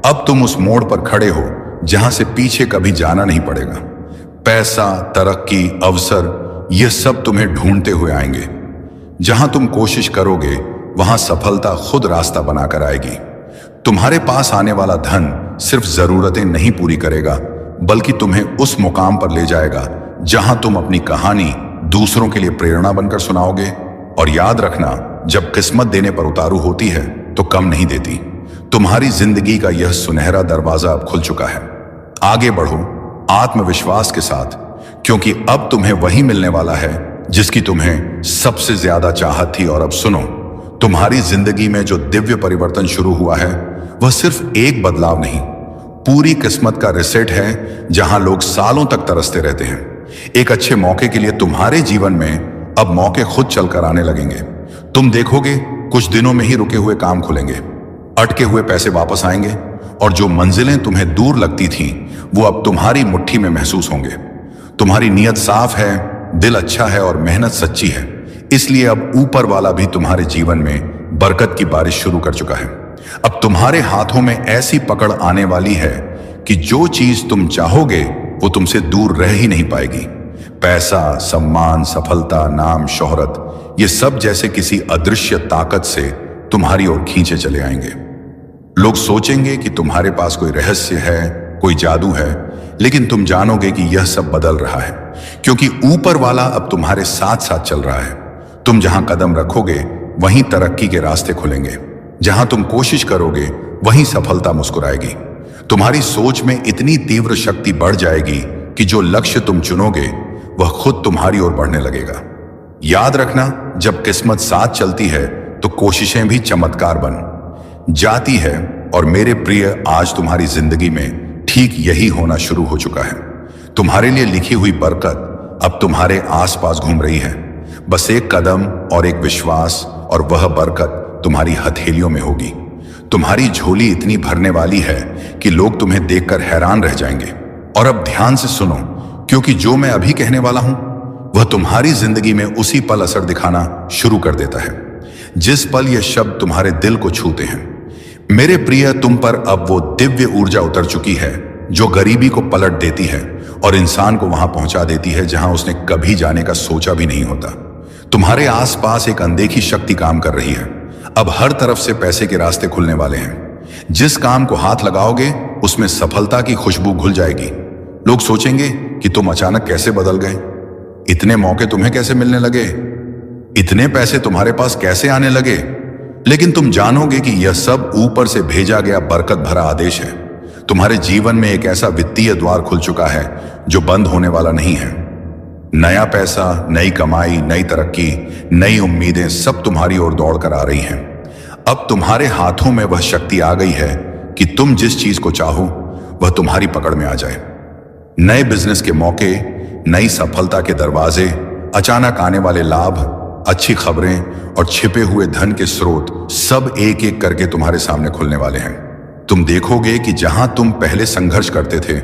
अब तुम उस मोड़ पर खड़े हो जहां से पीछे कभी जाना नहीं पड़ेगा। पैसा, तरक्की, अवसर, यह सब तुम्हें ढूंढते हुए आएंगे। जहां तुम कोशिश करोगे वहां सफलता खुद रास्ता बनाकर आएगी। तुम्हारे पास आने वाला धन सिर्फ जरूरतें नहीं पूरी करेगा, बल्कि तुम्हें उस मुकाम पर ले जाएगा जहां तुम अपनी कहानी दूसरों के लिए प्रेरणा बनकर सुनाओगे। और याद रखना, जब किस्मत देने पर उतारू होती है तो कम नहीं देती। तुम्हारी जिंदगी का यह सुनहरा दरवाजा अब खुल चुका है। आगे बढ़ो आत्मविश्वास के साथ, क्योंकि अब तुम्हें वही मिलने वाला है जिसकी तुम्हें सबसे ज्यादा चाहत थी। और अब सुनो, तुम्हारी जिंदगी में जो दिव्य परिवर्तन शुरू हुआ है वह सिर्फ एक बदलाव नहीं, पूरी किस्मत का रिसेट है जहां लोग सालों तक तरसते रहते हैं। एक अच्छे मौके के लिए तुम्हारे जीवन में अब मौके खुद चलकर आने लगेंगे। तुम देखोगे कुछ दिनों में ही रुके हुए काम खुलेंगे, अटके हुए पैसे वापस आएंगे, और जो मंजिलें तुम्हें दूर लगती थीं वो अब तुम्हारी मुट्ठी में महसूस होंगे। तुम्हारी नीयत साफ है, दिल अच्छा है और मेहनत सच्ची है, इसलिए अब ऊपर वाला भी तुम्हारे जीवन में बरकत की बारिश शुरू कर चुका है। अब तुम्हारे हाथों में ऐसी पकड़ आने वाली है कि जो चीज तुम चाहोगे वो तुमसे दूर रह ही नहीं पाएगी। पैसा, सम्मान, सफलता, नाम, शोहरत, ये सब जैसे किसी अदृश्य ताकत से तुम्हारी ओर खींचे चले आएंगे। लोग सोचेंगे कि तुम्हारे पास कोई रहस्य है, कोई जादू है, लेकिन तुम जानोगे कि यह सब बदल रहा है, क्योंकि ऊपर वाला अब तुम्हारे साथ साथ चल रहा है। तुम जहां कदम रखोगे वहीं तरक्की के रास्ते खुलेंगे, जहां तुम कोशिश करोगे वहीं सफलता मुस्कुराएगी। तुम्हारी सोच में इतनी तीव्र शक्ति बढ़ जाएगी कि जो लक्ष्य तुम चुनोगे वह खुद तुम्हारी ओर बढ़ने लगेगा। याद रखना, जब किस्मत साथ चलती है तो कोशिशें भी चमत्कार बन जाती है। और मेरे प्रिय, आज तुम्हारी जिंदगी में ठीक यही होना शुरू हो चुका है। तुम्हारे लिए लिखी हुई बरकत अब तुम्हारे आसपास घूम रही है। बस एक कदम और एक विश्वास और वह बरकत तुम्हारी हथेलियों में होगी। तुम्हारी झोली इतनी भरने वाली है कि लोग तुम्हें देखकर हैरान रह जाएंगे। और अब ध्यान से सुनो, क्योंकि जो मैं अभी कहने वाला हूं वह तुम्हारी जिंदगी में उसी पल असर दिखाना शुरू कर देता है जिस पल ये शब्द तुम्हारे दिल को छूते हैं। मेरे प्रिय, तुम पर अब वो दिव्य ऊर्जा उतर चुकी है जो गरीबी को पलट देती है और इंसान को वहां पहुंचा देती है जहां उसने कभी जाने का सोचा भी नहीं होता। तुम्हारे आसपास एक अनदेखी शक्ति काम कर रही है। अब हर तरफ से पैसे के रास्ते खुलने वाले हैं। जिस काम को हाथ लगाओगे उसमें सफलता की खुशबू घुल जाएगी। लोग सोचेंगे कि तुम अचानक कैसे बदल गए, इतने मौके तुम्हें कैसे मिलने लगे, इतने पैसे तुम्हारे पास कैसे आने लगे। लेकिन तुम जानोगे कि यह सब ऊपर से भेजा गया बरकत भरा आदेश है। तुम्हारे जीवन में एक ऐसा वित्तीय द्वार खुल चुका है जो बंद होने वाला नहीं है। नया पैसा, नई कमाई, नई तरक्की, नई उम्मीदें सब तुम्हारी ओर दौड़ कर आ रही हैं। अब तुम्हारे हाथों में वह शक्ति आ गई है कि तुम जिस चीज को चाहो वह तुम्हारी पकड़ में आ जाए। नए बिजनेस के मौके, नई सफलता के दरवाजे, अचानक आने वाले लाभ, अच्छी खबरें और छिपे हुए धन के स्रोत सब एक एक करके तुम्हारे सामने खुलने वाले हैं। तुम देखोगे कि जहां तुम पहले संघर्ष करते थे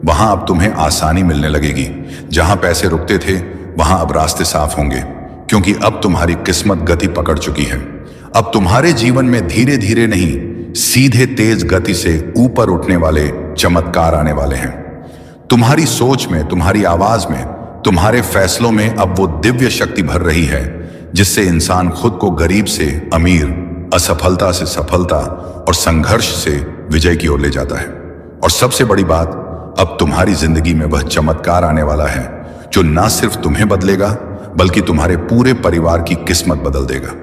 वहां अब तुम्हें आसानी मिलने लगेगी। जहां पैसे रुकते थे वहां अब रास्ते साफ होंगे, क्योंकि अब तुम्हारी किस्मत गति पकड़ चुकी है। अब तुम्हारे जीवन में धीरे धीरे नहीं, सीधे तेज गति से ऊपर उठने वाले चमत्कार आने वाले हैं। तुम्हारी सोच में, तुम्हारी आवाज में, तुम्हारे फैसलों में अब वो दिव्य शक्ति भर रही है जिससे इंसान खुद को गरीब से अमीर, असफलता से सफलता और संघर्ष से विजय की ओर ले जाता है। और सबसे बड़ी बात, अब तुम्हारी जिंदगी में वह चमत्कार आने वाला है जो ना सिर्फ तुम्हें बदलेगा बल्कि तुम्हारे पूरे परिवार की किस्मत बदल देगा।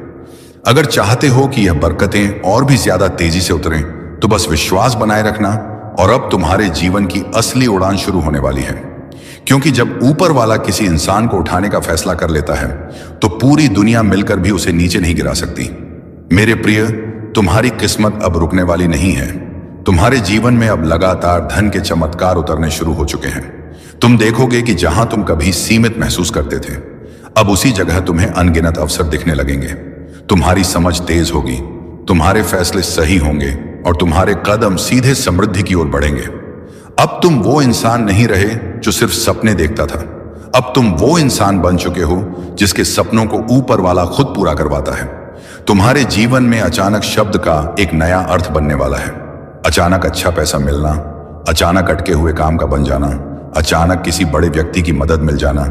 अगर चाहते हो कि यह बरकतें और भी ज्यादा तेजी से उतरें तो बस विश्वास बनाए रखना, और अब तुम्हारे जीवन की असली उड़ान शुरू होने वाली है। क्योंकि जब ऊपर वाला किसी इंसान को उठाने का फैसला कर लेता है तो पूरी दुनिया मिलकर भी उसे नीचे नहीं गिरा सकती। मेरे प्रिय, तुम्हारी किस्मत अब रुकने वाली नहीं है। तुम्हारे जीवन में अब लगातार धन के चमत्कार उतरने शुरू हो चुके हैं। तुम देखोगे कि जहां तुम कभी सीमित महसूस करते थे अब उसी जगह तुम्हें अनगिनत अवसर दिखने लगेंगे। तुम्हारी समझ तेज होगी, तुम्हारे फैसले सही होंगे और तुम्हारे कदम सीधे समृद्धि की ओर बढ़ेंगे। अब तुम वो इंसान नहीं रहे जो सिर्फ सपने देखता था। अब तुम वो इंसान बन चुके हो जिसके सपनों को ऊपर वाला खुद पूरा करवाता है। तुम्हारे जीवन में अचानक शब्द का एक नया अर्थ बनने वाला है। अचानक अच्छा पैसा मिलना, अचानक अटके हुए काम का बन जाना, अचानक किसी बड़े व्यक्ति की मदद मिल जाना,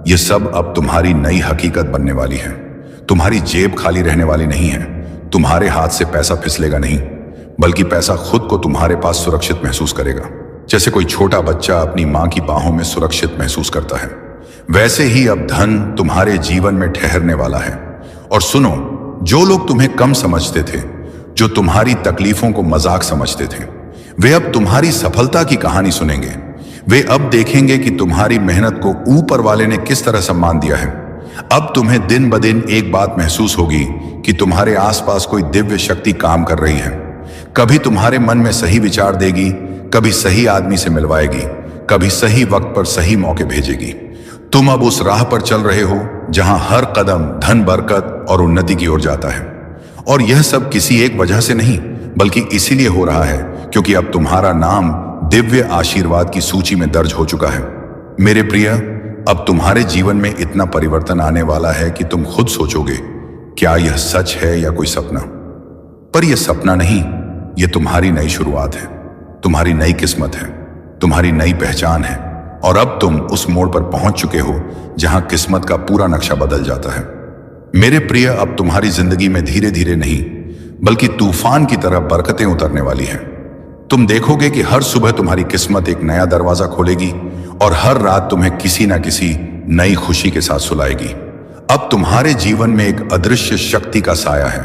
ये सब अब तुम्हारी नई हकीकत बनने वाली है। तुम्हारी जेब खाली रहने वाली नहीं है तुम्हारे हाथ से पैसा फिसलेगा नहीं, बल्कि पैसा खुद को तुम्हारे पास सुरक्षित महसूस करेगा। जैसे कोई छोटा बच्चा अपनी मां की बाहों में सुरक्षित महसूस करता है, वैसे ही अब धन तुम्हारे जीवन में ठहरने वाला है। और सुनो, जो लोग तुम्हें कम समझते थे, जो तुम्हारी तकलीफों को मजाक समझते थे, वे अब तुम्हारी सफलता की कहानी सुनेंगे। वे अब देखेंगे कि तुम्हारी मेहनत को ऊपर वाले ने किस तरह सम्मान दिया है। अब तुम्हें दिन ब दिन एक बात महसूस होगी कि तुम्हारे आसपास कोई दिव्य शक्ति काम कर रही है। कभी तुम्हारे मन में सही विचार देगी, कभी सही आदमी से मिलवाएगी, कभी सही वक्त पर सही मौके भेजेगी। तुम अब उस राह पर चल रहे हो जहां हर कदम धन, बरकत और उन्नति की ओर जाता है। और यह सब किसी एक वजह से नहीं, बल्कि इसीलिए हो रहा है क्योंकि अब तुम्हारा नाम दिव्य आशीर्वाद की सूची में दर्ज हो चुका है। मेरे प्रिय, अब तुम्हारे जीवन में इतना परिवर्तन आने वाला है कि तुम खुद सोचोगे, क्या यह सच है या कोई सपना? पर यह सपना नहीं, यह तुम्हारी नई शुरुआत है, तुम्हारी नई किस्मत है, तुम्हारी नई पहचान है। और अब तुम उस मोड़ पर पहुंच चुके हो जहां किस्मत का पूरा नक्शा बदल जाता है। मेरे प्रिय, अब तुम्हारी जिंदगी में धीरे धीरे नहीं, बल्कि तूफान की तरह बरकतें उतरने वाली हैं। तुम देखोगे कि हर सुबह तुम्हारी किस्मत एक नया दरवाजा खोलेगी और हर रात तुम्हें किसी ना किसी नई खुशी के साथ सुलाएगी। अब तुम्हारे जीवन में एक अदृश्य शक्ति का साया है।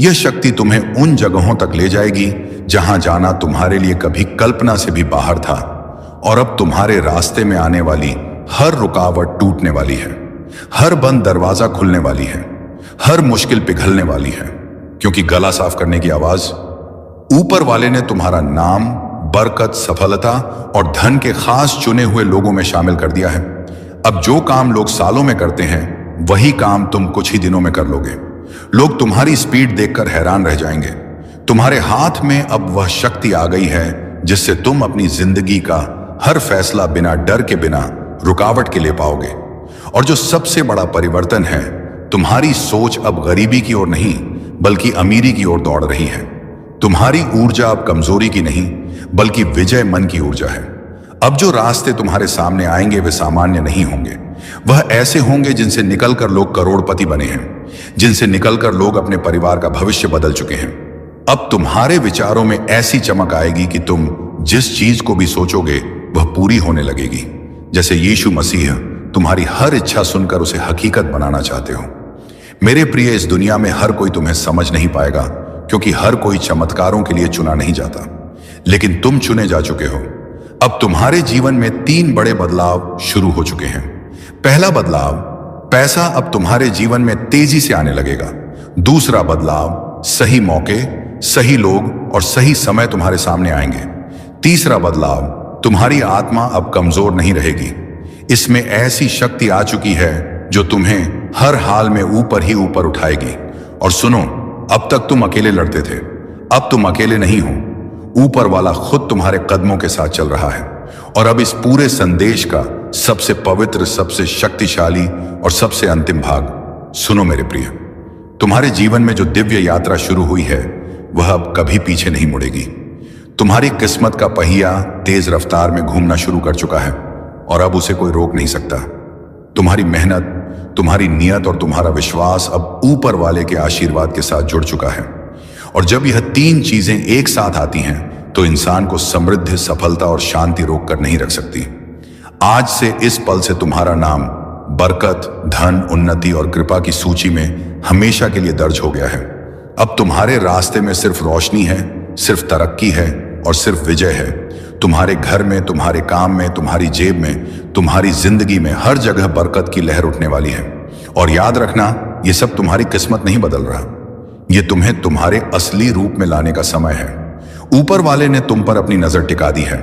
यह शक्ति तुम्हें उन जगहों तक ले जाएगी जहां जाना तुम्हारे लिए कभी कल्पना से भी बाहर था। और अब तुम्हारे रास्ते में आने वाली हर रुकावट टूटने वाली है, हर बंद दरवाजा खुलने वाली है, हर मुश्किल पिघलने वाली है, क्योंकि गला साफ करने की आवाज ऊपर वाले ने तुम्हारा नाम, बरकत, सफलता और धन के खास चुने हुए लोगों में शामिल कर दिया है। अब जो काम लोग सालों में करते हैं, वही काम तुम कुछ ही दिनों में कर लोगे। लोग तुम्हारी स्पीड देखकर हैरान रह जाएंगे। तुम्हारे हाथ में अब वह शक्ति आ गई है जिससे तुम अपनी जिंदगी का हर फैसला बिना डर के, बिना रुकावट के ले पाओगे। और जो सबसे बड़ा परिवर्तन है, तुम्हारी सोच अब गरीबी की ओर नहीं, बल्कि अमीरी की ओर दौड़ रही है। तुम्हारी ऊर्जा अब कमजोरी की नहीं, बल्कि विजय मन की ऊर्जा है। अब जो रास्ते तुम्हारे सामने आएंगे वे सामान्य नहीं होंगे। वह ऐसे होंगे जिनसे निकलकर लोग करोड़पति बने हैं, जिनसे निकलकर लोग अपने परिवार का भविष्य बदल चुके हैं। अब तुम्हारे विचारों में ऐसी चमक आएगी कि तुम जिस चीज को भी सोचोगे वह पूरी होने लगेगी। जैसे यीशु मसीह तुम्हारी हर इच्छा सुनकर उसे हकीकत बनाना चाहते हो। मेरे प्रिय, इस दुनिया में हर कोई तुम्हें समझ नहीं पाएगा, क्योंकि हर कोई चमत्कारों के लिए चुना नहीं जाता, लेकिन तुम चुने जा चुके हो। अब तुम्हारे जीवन में 3 बड़े बदलाव शुरू हो चुके हैं। पहला बदलाव, पैसा अब तुम्हारे जीवन में तेजी से आने लगेगा। दूसरा बदलाव, सही मौके, सही लोग और सही समय तुम्हारे सामने आएंगे। तीसरा बदलाव, तुम्हारी आत्मा अब कमजोर नहीं रहेगी। इसमें ऐसी शक्ति आ चुकी है जो तुम्हें हर हाल में ऊपर ही ऊपर उठाएगी। और सुनो, अब तक तुम अकेले लड़ते थे, अब तुम अकेले नहीं हो। ऊपर वाला खुद तुम्हारे कदमों के साथ चल रहा है। और अब इस पूरे संदेश का सबसे पवित्र, सबसे शक्तिशाली और सबसे अंतिम भाग सुनो मेरे प्रिय। तुम्हारे जीवन में जो दिव्य यात्रा शुरू हुई है, वह अब कभी पीछे नहीं मुड़ेगी। तुम्हारी किस्मत का पहिया तेज रफ्तार में घूमना शुरू कर चुका है और अब उसे कोई रोक नहीं सकता। तुम्हारी मेहनत, तुम्हारी नियत और तुम्हारा विश्वास अब ऊपर वाले के आशीर्वाद के साथ जुड़ चुका है। और जब यह 3 चीजें एक साथ आती हैं, तो इंसान को समृद्धि, सफलता और शांति रोक कर नहीं रख सकती। आज से, इस पल से तुम्हारा नाम बरकत, धन, उन्नति और कृपा की सूची में हमेशा के लिए दर्ज हो गया है। अब तुम्हारे रास्ते में सिर्फ रोशनी है, सिर्फ तरक्की है और सिर्फ विजय है। तुम्हारे घर में, तुम्हारे काम में, तुम्हारी जेब में, तुम्हारी जिंदगी में हर जगह बरकत की लहर उठने वाली है। और याद रखना, यह सब तुम्हारी किस्मत नहीं बदल रहा, यह तुम्हें तुम्हारे असली रूप में लाने का समय है। ऊपर वाले ने तुम पर अपनी नजर टिका दी है,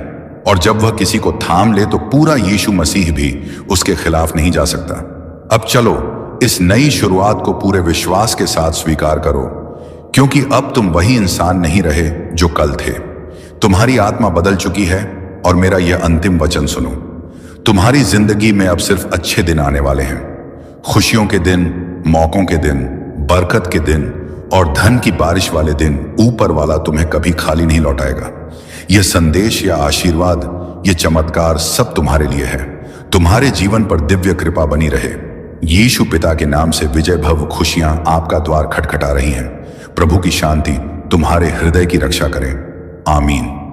और जब वह किसी को थाम ले तो पूरा यीशु मसीह भी उसके खिलाफ नहीं जा सकता। अब चलो, इस नई शुरुआत को पूरे विश्वास के साथ स्वीकार करो, क्योंकि अब तुम वही इंसान नहीं रहे जो कल थे। तुम्हारी आत्मा बदल चुकी है। और मेरा यह अंतिम वचन सुनो, तुम्हारी जिंदगी में अब सिर्फ अच्छे दिन आने वाले हैं। खुशियों के दिन, मौकों के दिन, बरकत के दिन और धन की बारिश वाले दिन। ऊपर वाला तुम्हें कभी खाली नहीं लौटाएगा। यह संदेश या आशीर्वाद, यह चमत्कार सब तुम्हारे लिए है। तुम्हारे जीवन पर दिव्य कृपा बनी रहे। यीशु पिता के नाम से विजय भव खुशियां आपका द्वार खटखटा रही हैं। प्रभु की शांति तुम्हारे हृदय की रक्षा करे। आमीन।